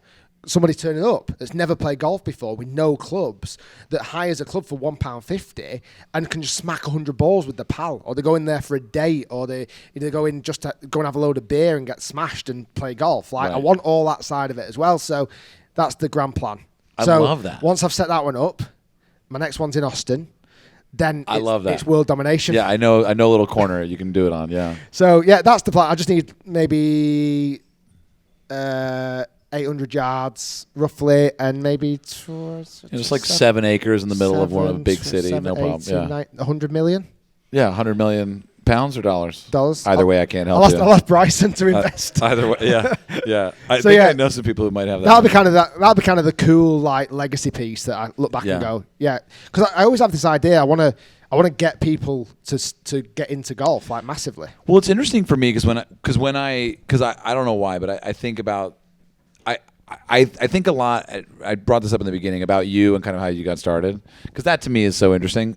somebody turning up that's never played golf before with no clubs, that hires a club for £1.50 and can just smack 100 balls with the pal, or they go in there for a date, or they go in just to go and have a load of beer and get smashed and play golf. Like, I want all that side of it as well. So that's the grand plan. I love that. Once I've set that one up, my next one's in Austin. Then I love that. It's world domination. Yeah, I know a little corner you can do it on. Yeah. So yeah, that's the plan. I just need maybe 800 yards roughly, and maybe it's like 7 acres in the middle of one of a big city. No problem. Yeah. 100 million. Yeah, 100 million pounds or dollars. Dollars. Either way, I can't help you. I lost Bryson to invest. Either way, yeah. I think I know some people who might have that. That'll be kind of the cool like legacy piece that I look back and go, because I always have this idea. I want to get people to get into golf like massively. Well, it's interesting for me because I don't know why, but I think about. I think a lot. I brought this up in the beginning about you and kind of how you got started, because that to me is so interesting.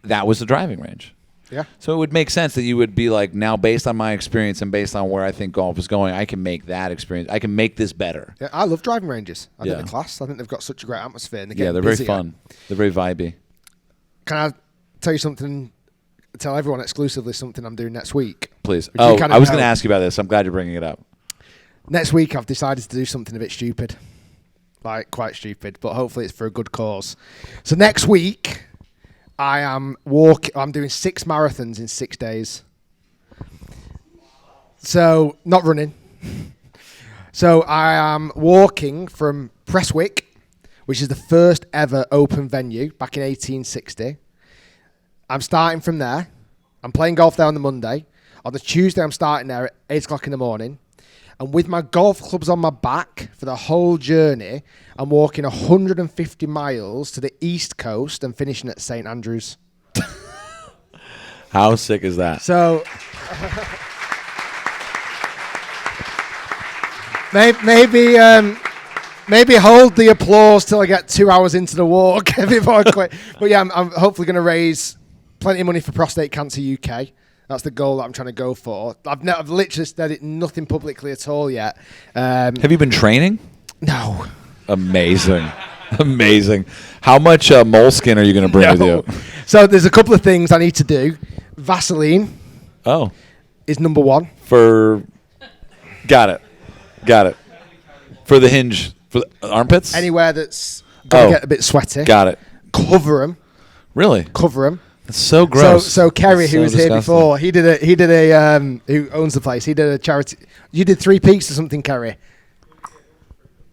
That was the driving range. Yeah. So it would make sense that you would be like, now based on my experience and based on where I think golf is going, I can make that experience. I can make this better. Yeah, I love driving ranges. I think they're class. I think they've got such a great atmosphere. And they're very fun. They're very vibey. Can I tell you something? Tell everyone exclusively something I'm doing next week. Please. Oh, I was going to ask you about this. I'm glad you're bringing it up. Next week, I've decided to do something a bit stupid. Like, quite stupid, but hopefully it's for a good cause. So next week, I'm doing 6 marathons in 6 days. So, not running. So, I am walking from Prestwick, which is the first ever open venue back in 1860. I'm starting from there. I'm playing golf there on the Monday. On the Tuesday, I'm starting there at 8 o'clock in the morning. And with my golf clubs on my back for the whole journey, I'm walking 150 miles to the East Coast and finishing at St. Andrews. How sick is that? So maybe hold the applause till I get 2 hours into the walk before I quit. But yeah, I'm hopefully going to raise plenty of money for Prostate Cancer UK. That's the goal that I'm trying to go for. I've literally said it nothing publicly at all yet. Have you been training? No. Amazing. How much moleskin are you going to bring with you? So there's a couple of things I need to do. Vaseline. Oh. Is number one. Got it. For the hinge, for the armpits? Anywhere that's going to get a bit sweaty. Got it. Cover them. Really? Cover them. It's so gross. So Kerry, who was here before, he did a who owns the place. He did a charity. You did 3 peaks or something, Kerry.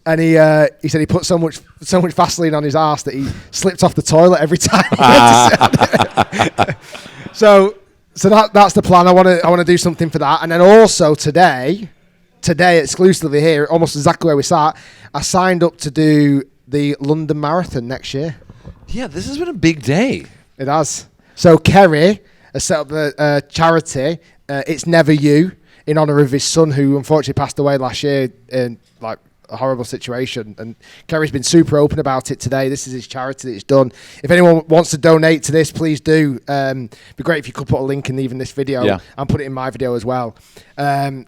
And he said he put so much Vaseline on his arse that he slipped off the toilet every time. So that's the plan. I want to do something for that. And then also today exclusively here, almost exactly where we sat, I signed up to do the London Marathon next year. Yeah, this has been a big day. It has. So Kerry has set up a charity. It's Never You, in honour of his son, who unfortunately passed away last year in like a horrible situation. And Kerry's been super open about it today. This is his charity that he's done. If anyone wants to donate to this, please do. It'd be great if you could put a link in even this video and put it in my video as well. I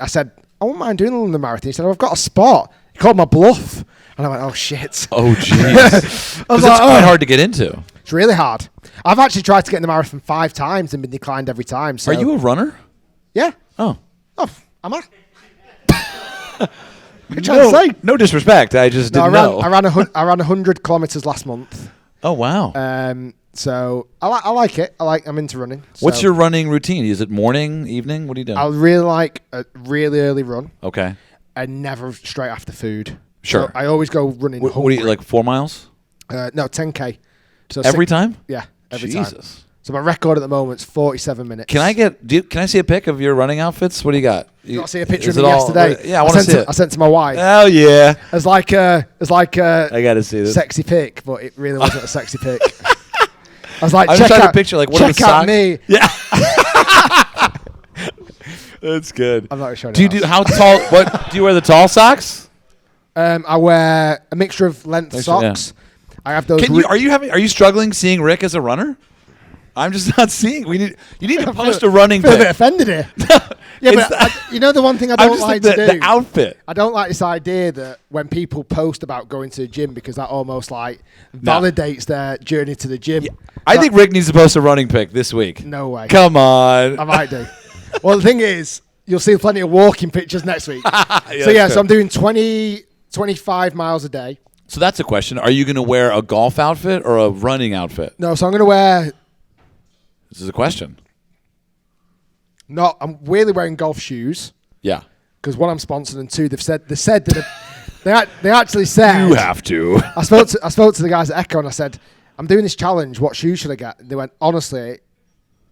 said, I wouldn't mind doing the London Marathon. He said, I've got a spot. He called my bluff. And I went, oh, shit. Oh, jeez. Because it's quite hard to get into. It's really hard. I've actually tried to get in the marathon 5 times and been declined every time. So. Are you a runner? Yeah. Oh, am I? What are you trying to say? No disrespect. I just didn't know. I ran 100 kilometers last month. Oh, wow. So I like it. I'm into running. What's your running routine? Is it morning, evening? What are you doing? I really like a really early run. Okay. And never straight after food. Sure. So I always go running. What do you like? 4 miles? No, 10K. So every time? Yeah, every Jesus. time. So my record at the moment is 47 minutes. Can I see a pic of your running outfits? What do you got? You want to see a picture of me yesterday? Yeah, I want to see it. I sent it to my wife. Oh yeah. As like a I got to see this sexy pic, but it really wasn't a sexy pic. I was like, I'm check trying out, to picture like what are the check out socks? me. Yeah. That's good. I'm not showing. Do you do how tall? What do you wear the tall socks? I wear a mixture of length socks. I have those. Are you struggling seeing Rick as a runner? I'm just not seeing. You need to post a running I feel a pic. bit offended here. Yeah, but you know the one thing I don't like to do? The outfit. I don't like this idea that when people post about going to the gym, because that almost like validates their journey to the gym. Yeah. I think Rick needs to post a running pic this week. No way. Come on. I might do. Well, the thing is, you'll see plenty of walking pictures next week. Yeah, so I'm doing 25 miles a day. So that's a question. Are you going to wear a golf outfit or a running outfit? No, so I'm going to wear... This is a question. No, I'm really wearing golf shoes. Yeah. Because one, I'm sponsored, and two, they said that they actually said... You have to. I spoke to the guys at Echo and I said, I'm doing this challenge. What shoes should I get? And they went, honestly,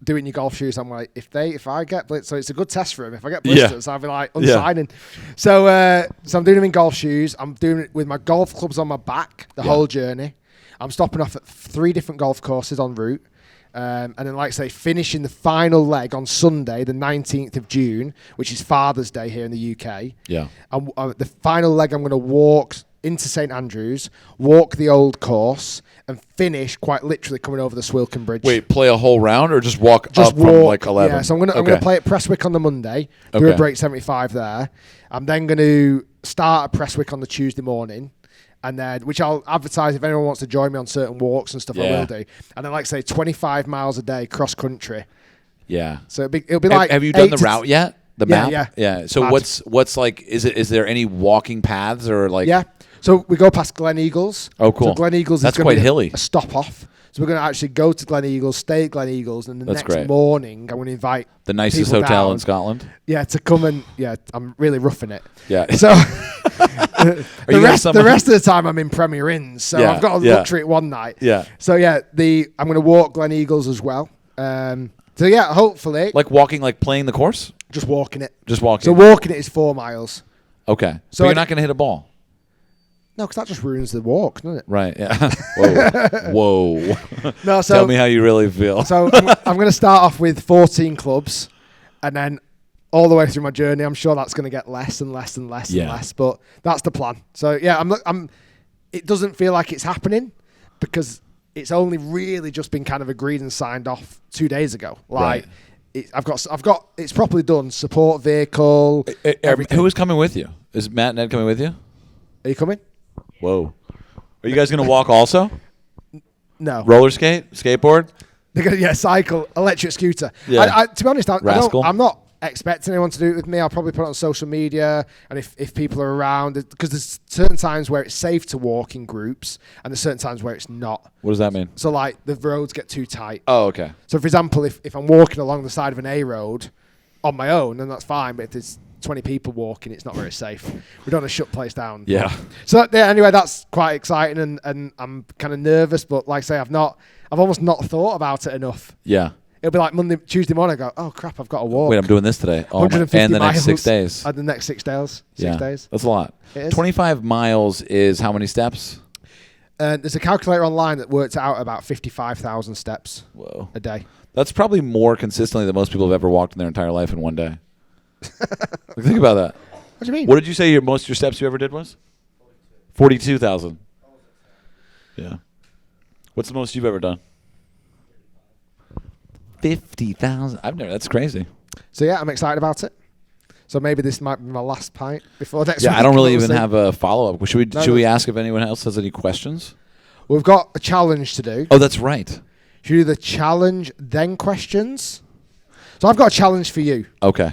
do it in your golf shoes. I'm like, if I get blisters, so it's a good test for them. If I get blisters, I'll be like unsigning. So I'm doing them in golf shoes. I'm doing it with my golf clubs on my back the whole journey. I'm stopping off at 3 different golf courses en route. And then, like I say, finishing the final leg on Sunday, the 19th of June, which is Father's Day here in the UK. Yeah. And the final leg, I'm going to walk into St Andrews, walk the old course, and finish quite literally coming over the Swilcan Bridge. Wait, play a whole round or just walk up from like 11? Yeah, so I'm gonna play at Prestwick on the Monday, do a break 75 there. I'm then going to start at Prestwick on the Tuesday morning. And then, which I'll advertise if anyone wants to join me on certain walks and stuff, I will do. And then, like I say, 25 miles a day cross country. Yeah. So it'll be like. Have you done the route yet? The map? Yeah. So Mad. what's like? Is there any walking paths or like? Yeah. So we go past Glen Eagles. Oh, cool. So Glen Eagles That's is going quite to be hilly. a stop off. So we're going to actually go to Glen Eagles, stay at Glen Eagles, and the That's next great. morning I'm going to invite The nicest people hotel down, in Scotland. Yeah, to come and I'm really roughing it. Yeah. So the rest of the time I'm in Premier Inns, so I've got a luxury at one night. Yeah. So I'm going to walk Glen Eagles as well. Hopefully, Like walking, like playing the course. just walking it. Just walking. So walking it is 4 miles. Okay. So So you're not going to hit a ball. No, because that just ruins the walk, doesn't it? Right. Yeah. Whoa. No. So Tell me how you really feel. So I'm going to start off with 14 clubs, and then all the way through my journey, I'm sure that's going to get less and less and less and less. But that's the plan. So it doesn't feel like it's happening because it's only really just been kind of agreed and signed off 2 days ago. Like I've got it's properly done. Support vehicle. Everything. Who is coming with you? Is Matt and Ned coming with you? Are you coming? Whoa. Are you guys going to walk also? No. Roller skate? Skateboard? They're going to cycle, electric scooter. Yeah. To be honest, Rascal. I'm not expecting anyone to do it with me. I'll probably put it on social media, and if people are around, because there's certain times where it's safe to walk in groups, and there's certain times where it's not. What does that mean? So like the roads get too tight. Oh, okay. So for example, if I'm walking along the side of an A road on my own, then that's fine. But if there's 20 people walking, it's not very safe. We don't want to shut place down. Yeah. So anyway, that's quite exciting, and I'm kind of nervous, but like I say, I've almost not thought about it enough. Yeah. It'll be like Tuesday morning. I go, oh crap, I've got to walk. Wait, I'm doing this today. Oh, and the next 6 days. The next 6 days. 6 days. That's a lot. It is. 25 miles is how many steps? There's a calculator online that works out about 55,000 steps Whoa. a day. That's probably more consistently than most people have ever walked in their entire life in one day. Think about that. What do you mean? What did you say your steps you ever did was? 42,000. Yeah. What's the most you've ever done? 50,000. That's crazy. So yeah, I'm excited about it. So maybe this might be my last pint before next week. Yeah, I don't really We'll even see. have a follow-up. Should we ask if anyone else has any questions? We've got a challenge to do. Oh, that's right. Should we do the challenge, then questions? So I've got a challenge for you. Okay.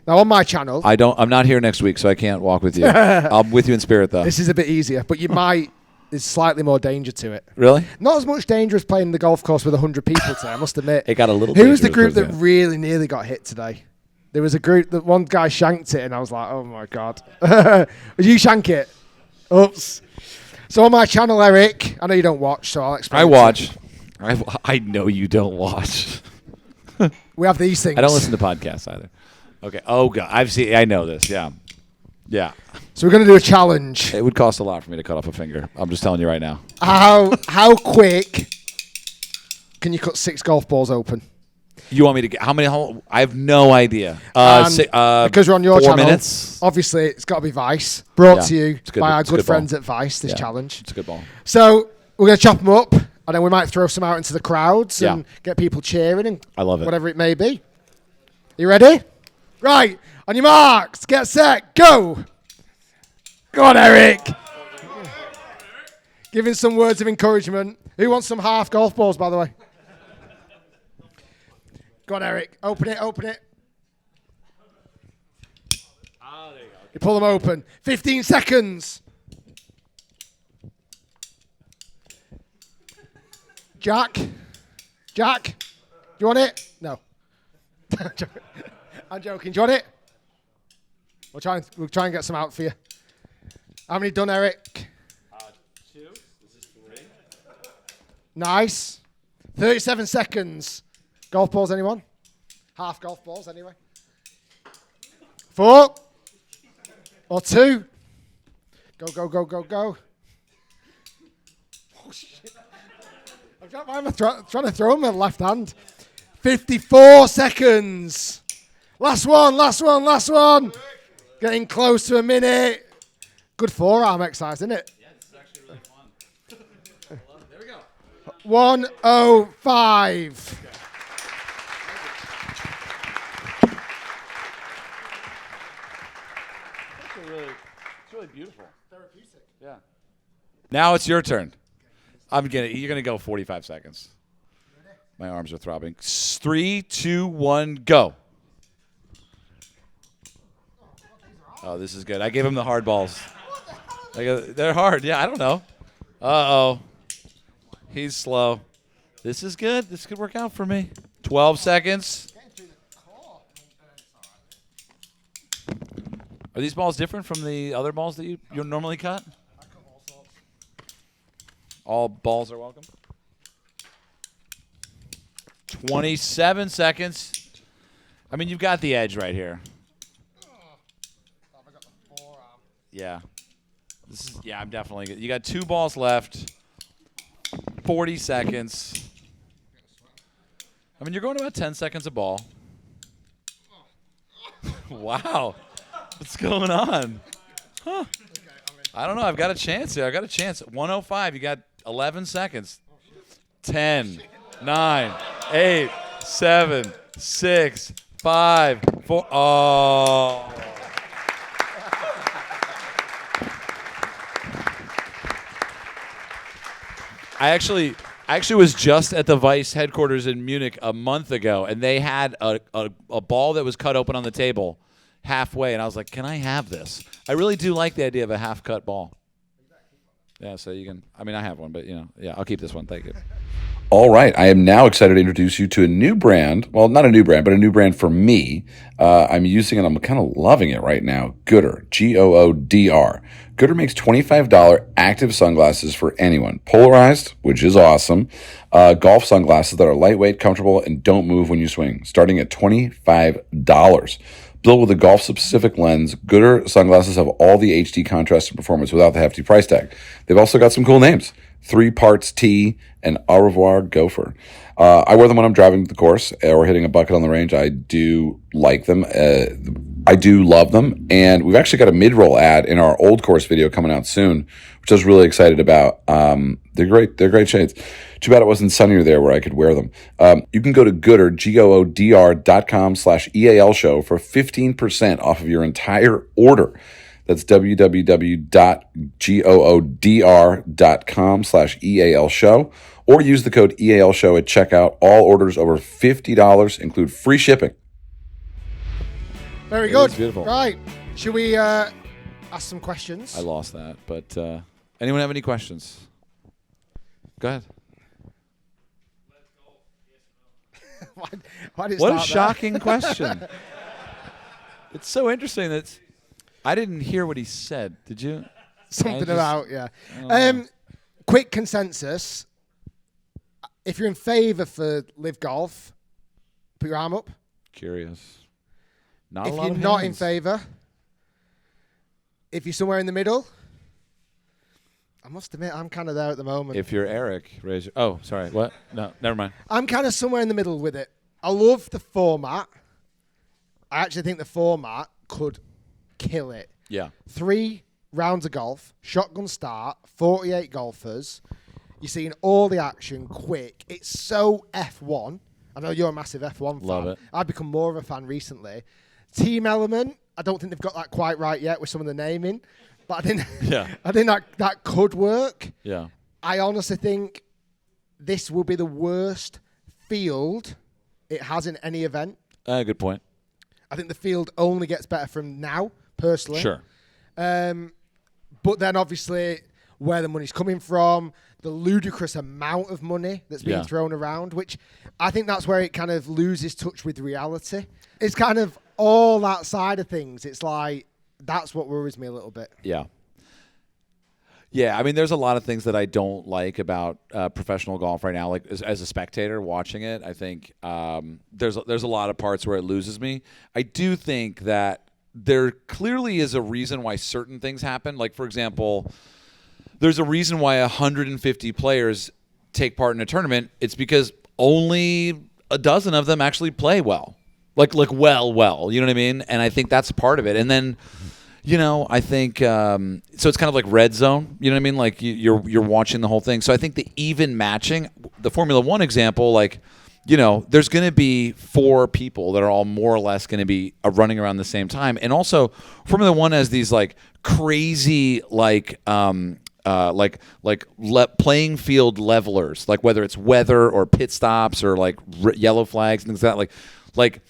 Now on my channel, I'm not here next week, so I can't walk with you. I'm with you in spirit, though. this is a bit easier, but you might. There's slightly more danger to it. Really? Not as much danger as playing the golf course with 100 people today, I must admit. It got a little. Who was the dangerous group that towards really nearly got hit today? There was a group that one guy shanked it, and I was like, oh my God. Did you shank it? Oops. So on my channel, ERIK, I know you don't watch, so I'll explain. I watch. I know you don't watch. We have these things. I don't listen to podcasts either. Okay. Oh God, I know this. Yeah. Yeah. So we're going to do a challenge. It would cost a lot for me to cut off a finger. I'm just telling you right now. How quick can you cut 6 golf balls open? You want me to get how many? I have no idea. Because we're on your 4 channel, minutes. obviously it's got to be Vice. Brought Yeah, to you it's good- by our it's good good ball. friends at Vice, this Yeah, challenge. It's a good ball. So we're going to chop them up, and then we might throw some out into the crowds Yeah. and get people cheering and I love it. whatever it may be. You ready? Right. On your marks, get set, go. Go on, Eric. Giving some words of encouragement. Who wants some half golf balls, by the way? Go on, Eric. Open it, open it. Oh, there you go. You pull them open. 15 seconds. Jack? Jack? Do you want it? No. I'm joking. Do you want it? We'll try and get some out for you. How many done, Eric? 2. This is 3. Nice. 37 seconds. Golf balls, anyone? Half golf balls, anyway. 4 or 2. Go, go, go, go, go. Oh, shit. Why am I trying to throw them with left hand? 54 seconds. Last one, last one, last one. Getting close to a minute. Good forearm exercise, isn't it? Yeah, this is actually really fun. There we go. 105. It's really beautiful. Therapeutic. Yeah. Now it's your turn. You're gonna go 45 seconds. My arms are throbbing. 3, 2, 1, go. Oh, this is good. I gave him the hard balls. They're hard. Yeah, I don't know. Uh-oh. He's slow. This is good. This could work out for me. 12 seconds. Are these balls different from the other balls that you normally cut? All balls are welcome. 27 seconds. I mean, you've got the edge right here. Yeah. I'm definitely good. You got 2 balls left. 40 seconds. I mean, you're going about 10 seconds a ball. Wow. What's going on? Huh. I don't know. I've got a chance here. 105. You got 11 seconds. 10, 9, 8, 7, 6, 5, 4. Oh. I actually was just at the Vice headquarters in Munich a month ago, and they had a ball that was cut open on the table halfway, and I was like, can I have this? I really do like the idea of a half-cut ball. Yeah, so you can, I mean, I have one, but, yeah, I'll keep this one. Thank you. All right. I am now excited to introduce you to a new brand. Well, not a new brand, but a new brand for me. I'm using it. I'm kind of loving it right now. Goodr. Goodr. Goodr makes $25 active sunglasses for anyone. Polarized, which is awesome. Golf sunglasses that are lightweight, comfortable, and don't move when you swing. Starting at $25. Built with a golf-specific lens, Goodr sunglasses have all the HD contrast and performance without the hefty price tag. They've also got some cool names. 3 Parts Tea and Au Revoir Gopher. I wear them when I'm driving the course or hitting a bucket on the range. I do like them. I do love them. And we've actually got a mid-roll ad in our old course video coming out soon, which I was really excited about. They're great. They're great shades. Too bad it wasn't sunnier there where I could wear them. You can go to Goodr, GOODR.com/EAL show for 15% off of your entire order. That's www.goodr.com/EAL show, or use the code EAL show at checkout. All orders over $50 include free shipping. Very good. Beautiful. Right. Should we ask some questions? I lost that, but anyone have any questions? Go ahead. Why did it What a start shocking question. It's so interesting that I didn't hear what he said. Did you? Something about, yeah. I don't know. Quick consensus. If you're in favour for live golf, put your arm up. Curious. Not If a lot you're of not in hands. favour, if you're somewhere in the middle, I must admit I'm kind of there at the moment. If you're Eric, raise your... Oh, sorry. What? No, never mind. I'm kind of somewhere in the middle with it. I love the format. I actually think the format could kill it. Yeah. 3 rounds of golf, shotgun start, 48 golfers. You're seeing all the action quick. It's so F1. I know you're a massive F1 fan. Love it. I've become more of a fan recently. Team element, I don't think they've got that quite right yet with some of the naming, but I think that could work. Yeah. I honestly think this will be the worst field it has in any event. Good point. I think the field only gets better from now, personally. Sure. But then obviously where the money's coming from, the ludicrous amount of money that's being thrown around, which I think that's where it kind of loses touch with reality. It's kind of all that side of things. It's like, that's what worries me a little bit. Yeah. Yeah, I mean, there's a lot of things that I don't like about professional golf right now. Like as a spectator watching it, I think there's a lot of parts where it loses me. I do think that there clearly is a reason why certain things happen. Like, for example, there's a reason why 150 players take part in a tournament. It's because only a dozen of them actually play well. Like well. You know what I mean? And I think that's part of it. And then, you know, I think so it's kind of like red zone. You know what I mean? Like you're watching the whole thing. So I think the even matching, the Formula One example, like, you know, there's going to be 4 people that are all more or less going to be running around the same time. And also, Formula One has these like crazy playing field levelers, like whether it's weather or pit stops or like yellow flags and things like that. Like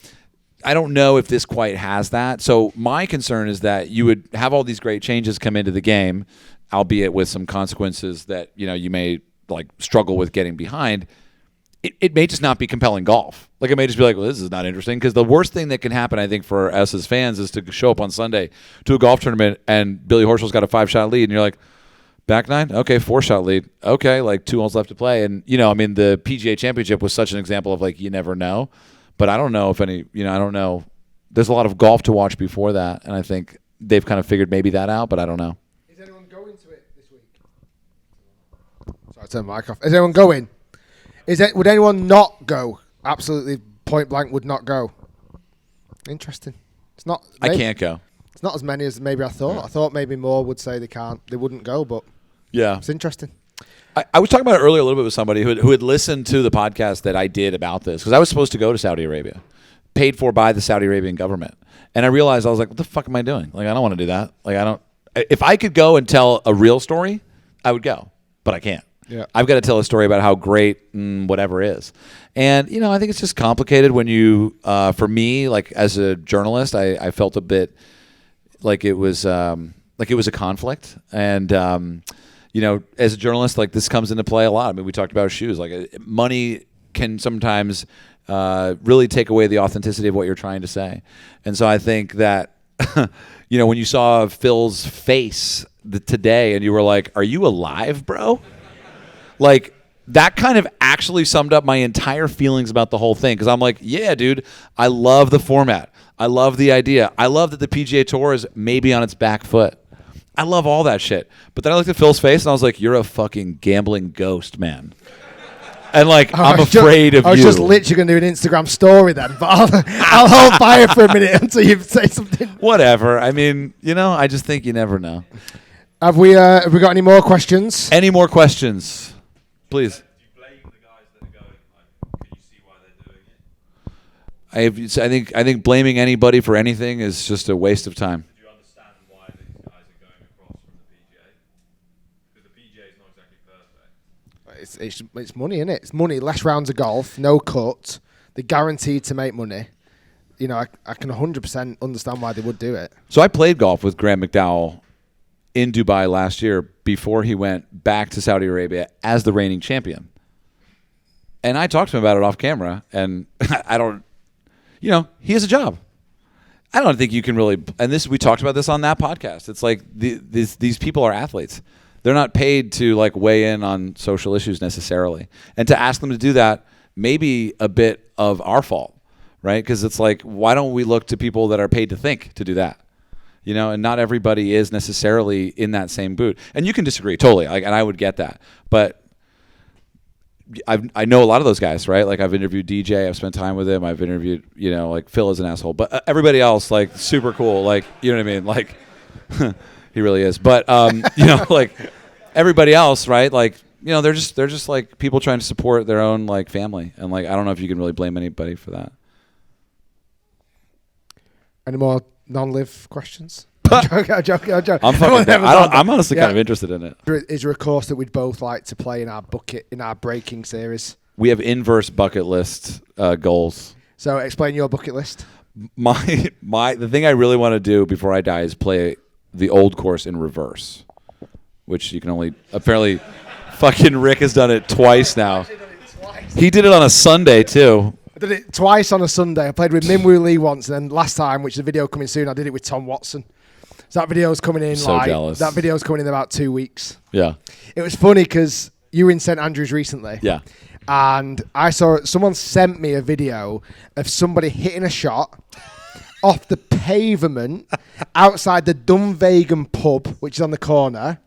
I don't know if this quite has that. So my concern is that you would have all these great changes come into the game, albeit with some consequences that, you know, you may like struggle with getting behind. It may just not be compelling golf. Like, it may just be like, well, this is not interesting. Because the worst thing that can happen, I think, for us as fans is to show up on Sunday to a golf tournament and Billy Horschel's got a 5-shot lead, and you're like, back 9? Okay, 4-shot lead. Okay, like 2 holes left to play. And, you know, I mean, the PGA Championship was such an example of, like, you never know. But I don't know if any, you know, I don't know. There's a lot of golf to watch before that, and I think they've kind of figured maybe that out, but I don't know. Is anyone going to it this week? Sorry, I turned my mic off. Is anyone going? Would anyone not go? Absolutely, point blank, would not go. Interesting. It's not. I can't go. It's not as many as maybe I thought. Yeah. I thought maybe more would say they wouldn't go, but yeah, it's interesting. I was talking about it earlier a little bit with somebody who had listened to the podcast that I did about this, because I was supposed to go to Saudi Arabia, paid for by the Saudi Arabian government, and I realized, I was like, what the fuck am I doing? Like, I don't want to do that. Like, I don't. If I could go and tell a real story, I would go, but I can't. Yeah. I've got to tell a story about how great whatever is. And, you know, I think it's just complicated when you, for me, like as a journalist, I felt a bit like it was a conflict. And, you know, as a journalist, like this comes into play a lot. I mean, we talked about shoes. Like money can sometimes really take away the authenticity of what you're trying to say. And so I think that, you know, when you saw Phil's face today and you were like, are you alive, bro? Like, that kind of actually summed up my entire feelings about the whole thing. Because I'm like, yeah, dude, I love the format. I love the idea. I love that the PGA Tour is maybe on its back foot. I love all that shit. But then I looked at Phil's face and I was like, you're a fucking gambling ghost, man. And like, I'm afraid of you. I was just literally going to do an Instagram story then. But I'll hold fire for a minute until you say something. Whatever. I mean, you know, I just think you never know. Have we got any more questions? Any more questions? Please. Do you blame the guys that are going? Like, can you see why they're doing it? I think blaming anybody for anything is just a waste of time. Do you understand why these guys are going across from the PGA? Because the PGA is not exactly perfect. It's money, isn't it? It's money. Less rounds of golf, no cut. They're guaranteed to make money. You know, I can 100% understand why they would do it. So I played golf with Graham McDowell in Dubai last year before he went back to Saudi Arabia as the reigning champion. And I talked to him about it off camera, and I don't, you know, he has a job. I don't think you can really, and we talked about this on that podcast. It's like these people are athletes. They're not paid to like weigh in on social issues necessarily. And to ask them to do that may be a bit of our fault, right? Because it's like, why don't we look to people that are paid to think to do that? You know, and not everybody is necessarily in that same boot. And you can disagree totally, and I would get that. But I know a lot of those guys, right? Like I've interviewed DJ, I've spent time with him, I've interviewed, like Phil is an asshole, but everybody else, like super cool, like you know what I mean? Like he really is, but like everybody else, right? Like they're just like people trying to support their own like family, and like I don't know if you can really blame anybody for that. Any more non-live questions? I'm joking. I'm fucking. I'm honestly kind of interested in it. Is there a course that we'd both like to play in our breaking series? We have inverse bucket list goals. So explain your bucket list. The thing I really want to do before I die is play the old course in reverse, which you can only apparently. Fucking Rick has done it twice now. He did it on a Sunday too. I did it twice on a Sunday. I played with Minwoo Lee once, and then last time, which is a video coming soon, I did it with Tom Watson. So that video's coming in jealous. That video's coming in about 2 weeks. Yeah. It was funny because you were in St Andrews recently. Yeah. And I saw someone sent me a video of somebody hitting a shot off the pavement outside the Dunvegan pub, which is on the corner,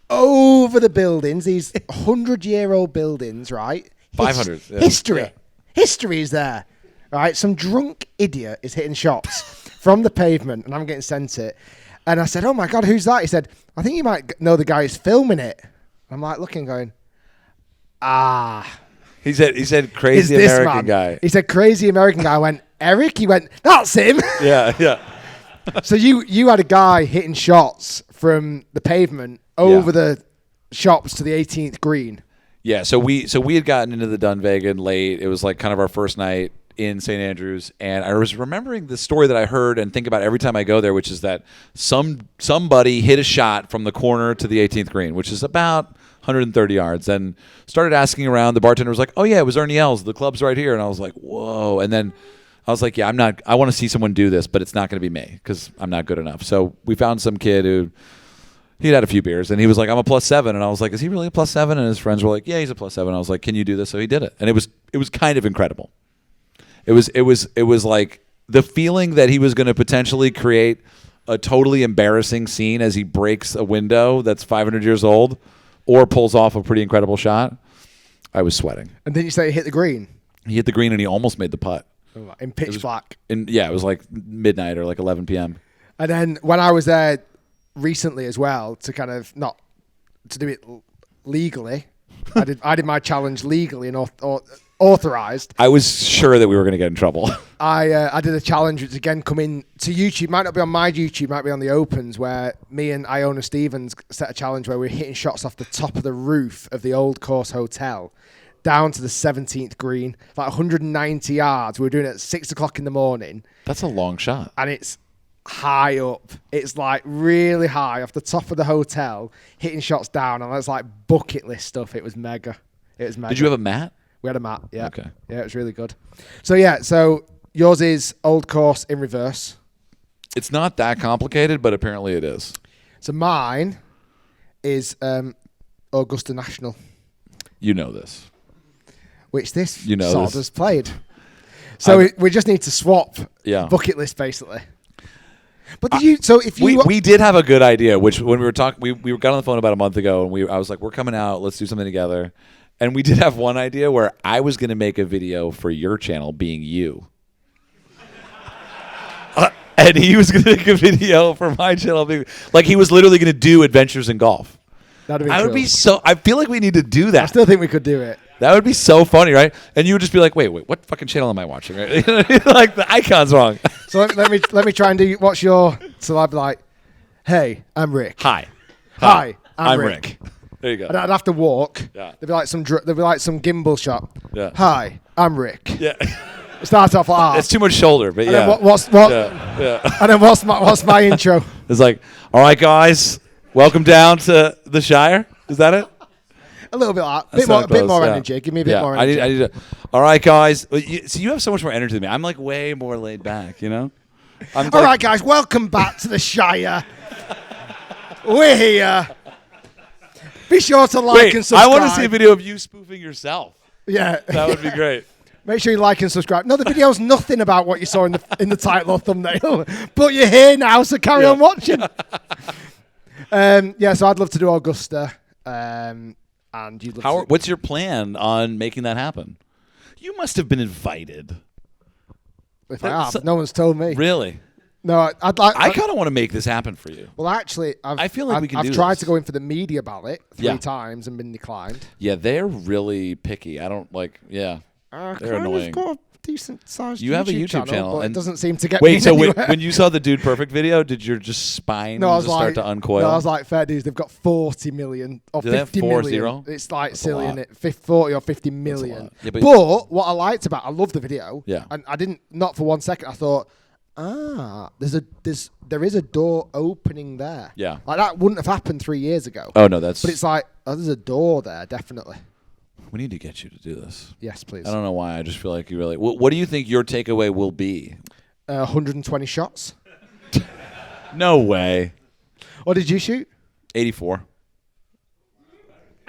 over the buildings, these 100-year-old buildings, right? 500. History. Yeah. History is there, right? Some drunk idiot is hitting shots from the pavement, and I'm getting sent it. And I said, oh, my God, who's that? He said, I think you might know the guy who's filming it. I'm like looking, going, He said crazy American guy. He said crazy American guy. I went, ERIK? He went, that's him. Yeah. So you had a guy hitting shots from the pavement over the shops to the 18th green. Yeah, so we had gotten into the Dunvegan late. It was like kind of our first night in St. Andrews, and I was remembering the story that I heard and think about every time I go there, which is that somebody hit a shot from the corner to the 18th green, which is about 130 yards, and started asking around. The bartender was like, oh yeah, it was Ernie Els. The club's right here. And I was like, whoa. And then I was like, yeah, I want to see someone do this, but it's not going to be me because I'm not good enough. So we found some kid who he'd had a few beers, and he was like, I'm a +7. And I was like, is he really a +7? And his friends were like, yeah, he's a +7. I was like, can you do this? So he did it. And it was kind of incredible. It was like the feeling that he was going to potentially create a totally embarrassing scene as he breaks a window that's 500 years old or pulls off a pretty incredible shot. I was sweating. And then you say he hit the green? He hit the green, and he almost made the putt. In pitch black. It was like midnight or like 11 p.m. And then when I was there recently as well, to kind of not to do it legally, I did my challenge legally and authorized. I was sure that we were going to get in trouble. I did a challenge which again coming to YouTube, might not be on my YouTube, might be on the Opens, where me and Iona Stevens set a challenge where we were hitting shots off the top of the roof of the Old Course Hotel down to the 17th green, like 190 yards. We were doing it at 6 o'clock in the morning. That's a long shot. And it's high up. It's like really high off the top of the hotel, hitting shots down, and that's like bucket list stuff. It was mega. Did you have a mat? We had a mat, yeah. Okay. Yeah, it was really good. So yours is Old Course in reverse. It's not that complicated, but apparently it is. So mine is Augusta National. You know this. Which this this. has played. So we just need to swap bucket list, basically. But we did have a good idea, which when we were talking, we got on the phone about a month ago, and I was like, we're coming out, let's do something together. And we did have one idea where I was going to make a video for your channel being you. And he was going to make a video for my channel being, like he was literally going to do Adventures in Golf. That'd be cool. I feel like we need to do that. I still think we could do it. That would be so funny, right? And you would just be like, wait, what fucking channel am I watching? Right? Like the icon's wrong. So let me try and do. What's your? So I'd be like, hey, I'm Rick. Hi, I'm Rick. There you go. And I'd have to walk. Yeah. There'd be like some gimbal shot. Yeah. Hi, I'm Rick. Yeah. It starts off like that. It's too much shoulder, but and yeah. Then what? Yeah. And then what's my intro? It's like, all right, guys, welcome down to the Shire. Is that it? A little bit like that. Bit more energy. Give me a bit more energy. I need to. All right, guys. You have so much more energy than me. I'm like way more laid back, you know? All right, guys. Welcome back to the Shire. We're here. Be sure to like and subscribe. I want to see a video of you spoofing yourself. Yeah. That would be great. Make sure you like and subscribe. No, the video's nothing about what you saw in the title or thumbnail. But you're here now, so carry on watching. So I'd love to do Augusta. and you'd love to. What's your plan on making that happen? You must have been invited. If I have, no one's told me. Really? No, I'd like. I kind of want to make this happen for you. Well, actually, I feel like we can I've do tried this. to go in for the media ballot 3 Yeah. times and been declined. Yeah, they're really picky. I don't like. Yeah, they're annoying. Got a decent sized. You have a YouTube channel, but it and doesn't seem to get. Wait, me so anywhere. when you saw the Dude Perfect video, did your just spine No, I was just like, start to uncoil? No, I was like, fair dues. They've got 40 million or Do they have 50 million. 40? It's like That's a silly, lot. isn't it? 40 or 50 million. lot. Yeah, but, but- what I liked about, I loved the video. Yeah. And I didn't, not for 1 second. I thought, there is a door opening there. Yeah. Like that wouldn't have happened 3 years ago. Oh no, that's. But it's like, there's a door there, definitely. We need to get you to do this. Yes, please. I don't know why. I just feel like you really. What do you think your takeaway will be? 120 shots. No way. What did you shoot? 84.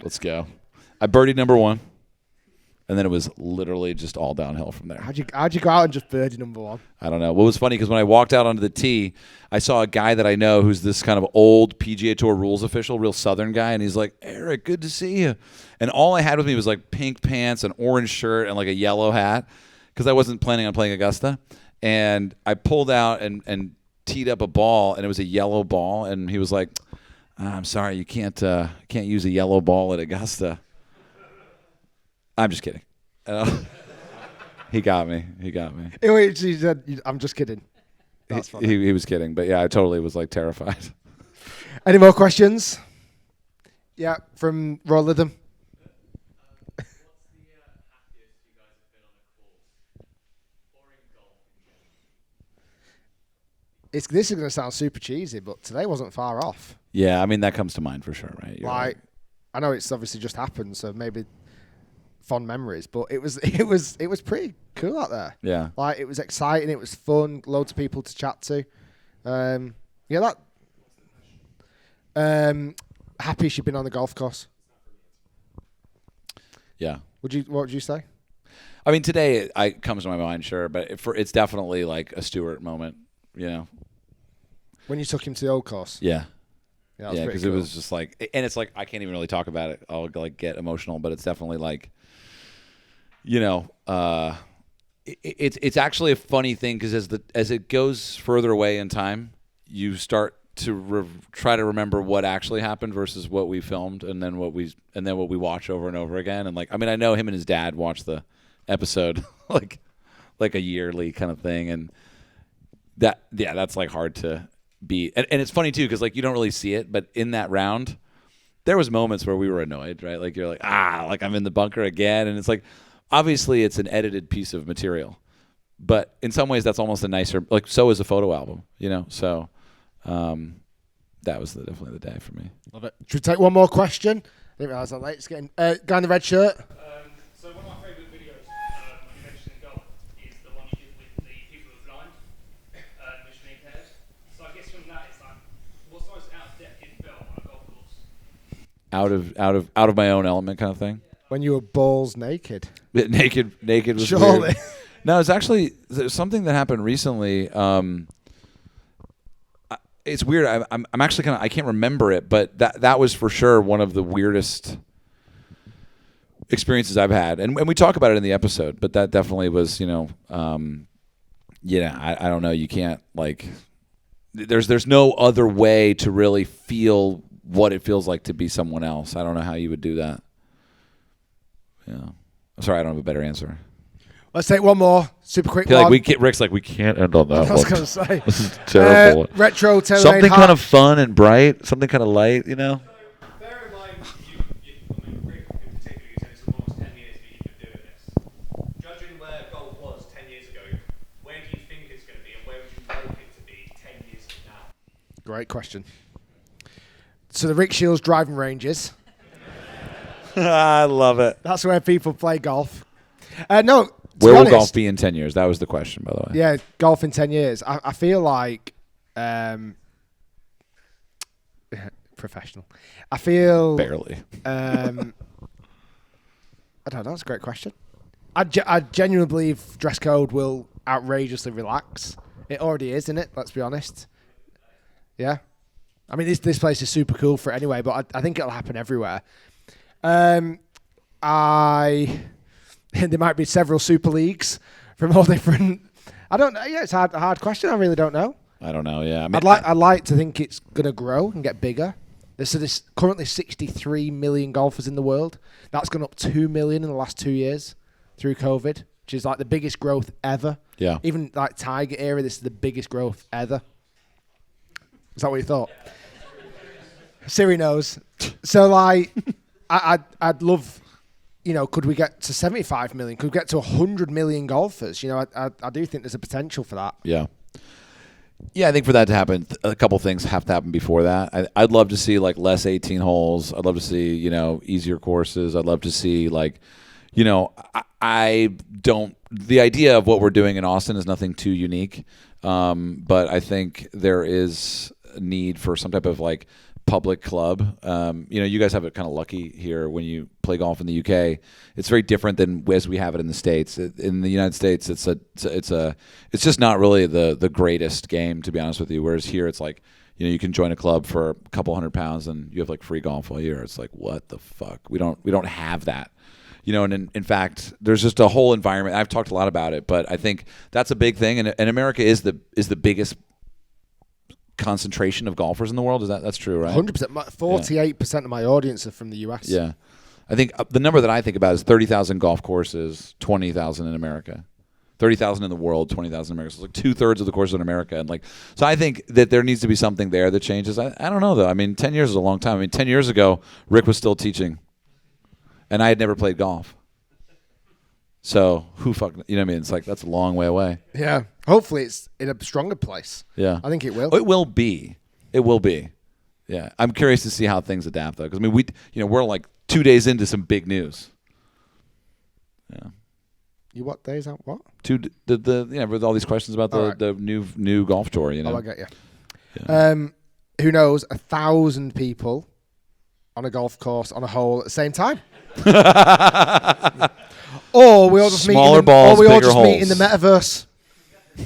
Let's go. I birdied number 1, and then it was literally just all downhill from there. How'd you go out and just birdie number 1? I don't know. What was funny because when I walked out onto the tee, I saw a guy that I know who's this kind of old PGA Tour rules official, real Southern guy, and he's like, "Eric, good to see you." And all I had with me was like pink pants, an orange shirt, and like a yellow hat because I wasn't planning on playing Augusta. And I pulled out and teed up a ball, and it was a yellow ball, and he was like, "I'm sorry, you can't use a yellow ball at Augusta." I'm just kidding. He got me. He said, I'm just kidding. That's funny. He was kidding, but yeah, I totally was like terrified. Any more questions? Yeah, from Roy Lytham. What's the happiest you guys have been on a course or in golf in general? This is going to sound super cheesy, but today wasn't far off. Yeah, I mean that comes to mind for sure, right? You're Like, right. I know it's obviously just happened, so maybe fond memories, but it was pretty cool out there. Yeah. Like, it was exciting, it was fun, loads of people to chat to. Yeah, happiest you've been on the golf course. Yeah. What would you say? I mean today it comes to my mind, sure, but it's definitely like a Stewart moment, you know. When you took him to the old course. Yeah. Yeah, that was Yeah, pretty because cool. it was just like, and it's like I can't even really talk about it. I'll like get emotional, but it's definitely like, you know, it's actually a funny thing because as it goes further away in time, you start to try to remember what actually happened versus what we filmed, and then what we watch over and over again. And like, I mean, I know him and his dad watched the episode like a yearly kind of thing, and that's like hard to beat. And it's funny too because like you don't really see it, but in that round, there was moments where we were annoyed, right? Like you're like like I'm in the bunker again, and it's like obviously it's an edited piece of material, but in some ways that's almost a nicer, like so is a photo album, you know. So that was definitely the day for me. Love it. Should we take one more question? I didn't realise I'm late. It's getting guy in the red shirt. So one of my favourite videos when you mentioned golf is the one you did with the people who are blind, visually impaired. So I guess from that it's like, what's the most out-of-depth you've felt on a golf course? Out of my own element kind of thing. When you were balls naked. Naked was Surely. weird. No, it's actually there's something that happened recently. It's weird. I'm actually I can't remember it, but that was for sure one of the weirdest experiences I've had, and we talk about it in the episode. But that definitely was, you know, I don't know. You can't like. There's no other way to really feel what it feels like to be someone else. I don't know how you would do that. Yeah. I'm sorry, I don't have a better answer. Let's take one more. Super quick I feel one. like Rick's like, we can't end on that I was one. going to say. This is terrible. Retro tailor Something kind of fun and bright, something kind of light, you know? Bear in mind, I mean, Rick in particular, you said it's almost 10 years that you've been doing this. Judging where golf was 10 years ago, where do you think it's going to be and where would you like it to be 10 years from now? Great question. So the Rick Shiels driving ranges. I love it. That's where people play golf. No, to Where be will honest, golf be in 10 years? That was the question, by the way. Yeah, golf in 10 years. I feel like professional. I feel Barely. I don't know. That's a great question. I genuinely believe dress code will outrageously relax. It already is, isn't it? Let's be honest. Yeah. I mean, this place is super cool for it anyway, but I think it'll happen everywhere. There might be several super leagues from all different. I don't know. Yeah, it's a hard question. I really don't know. I don't know. Yeah, I mean, I'd like to think it's gonna grow and get bigger. There's currently 63 million golfers in the world. That's gone up 2 million in the last 2 years through COVID, which is like the biggest growth ever. Yeah. Even like Tiger era, this is the biggest growth ever. Is that what you thought? Siri knows. So like, I'd love. Could we get to 75 million? Could we get to 100 million golfers? I do think there's a potential for that. Yeah. Yeah, I think for that to happen, a couple things have to happen before that. I'd love to see like less 18 holes. I'd love to see, easier courses. I'd love to see like, I don't. The idea of what we're doing in Austin is nothing too unique, but I think there is a need for some type of like public club. You guys have it kind of lucky here when you play golf in the UK. It's very different than as we have it in the States. In the United States, it's just not really the greatest game, to be honest with you. Whereas here, it's like, you can join a club for a couple £100 and you have like free golf all year. It's like, what the fuck? We don't have that. And in fact, there's just a whole environment. I've talked a lot about it, but I think that's a big thing. And America is the biggest concentration of golfers in the world. That's true, right? 100%. 48% of my audience are from the US. Yeah. I think the number that I think about is 30,000 golf courses, 20,000 in America. 30,000 in the world, 20,000 in America. So it's like 2/3 of the courses in America. And so I think that there needs to be something there that changes. I don't know, though. I mean, 10 years is a long time. I mean, 10 years ago, Rick was still teaching, and I had never played golf. So who fuck, you know what I mean? It's like, that's a long way away. Yeah. Hopefully it's in a stronger place. Yeah. I think it will. It will be. It will be. Yeah. I'm curious to see how things adapt, though. Because, I mean, we're like 2 days into some big news. Yeah. You what days out? What? With all these questions about the new golf tour, Oh, I get you. Yeah. Who knows? 1,000 people on a golf course on a hole at the same time. Or we all just meet in the metaverse.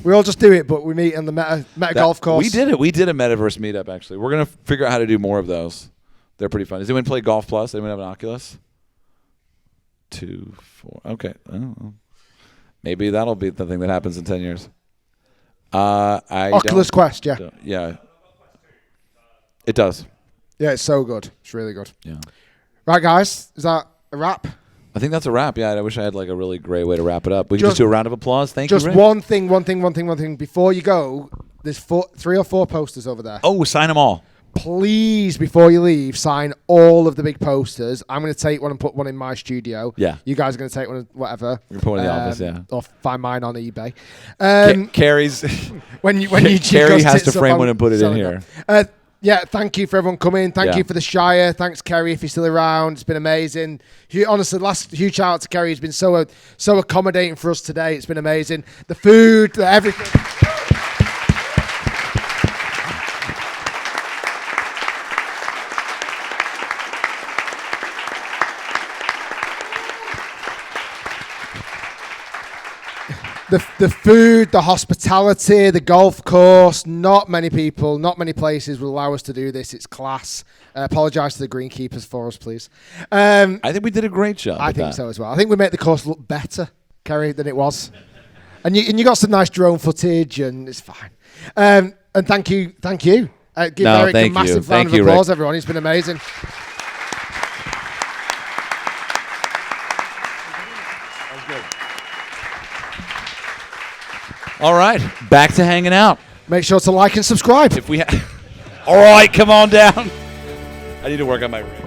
We all just do it, but we meet in the meta golf course. We did it. We did a metaverse meetup, actually. We're going to figure out how to do more of those. They're pretty fun. Does anyone play Golf Plus? Anyone have an Oculus? 2, 4. Okay. Oh. Maybe that'll be the thing that happens in 10 years. Oculus Quest, yeah. Yeah. It does. Yeah, it's so good. It's really good. Yeah. Right, guys. Is that a wrap? I think that's a wrap. Yeah, I wish I had like a really great way to wrap it up. We can just do a round of applause. Thank you, Rick. Just one thing. Before you go, there's 3 or 4 posters over there. Oh, sign them all. Please, before you leave, sign all of the big posters. I'm going to take one and put one in my studio. Yeah. You guys are going to take one, whatever. We're going to put one in the office, yeah. Or find mine on eBay. Carrie's. Carrie has to frame one and put it in here. Yeah, thank you for everyone coming. Thank you for the Shire. Thanks, Kerry, if you're still around. It's been amazing. Honestly, last huge shout out to Kerry. He's been so accommodating for us today. It's been amazing. The food, everything. The food, the hospitality, the golf course, not many people, not many places will allow us to do this. It's class. Apologise to the greenkeepers for us, please. I think we did a great job. I think so as well. I think we made the course look better, Kerry, than it was. And you got some nice drone footage, and it's fine. And thank you. Give Eric a massive round of applause, everyone. He's been amazing. All right, back to hanging out. Make sure to like and subscribe. All right, come on down. I need to work on my ring.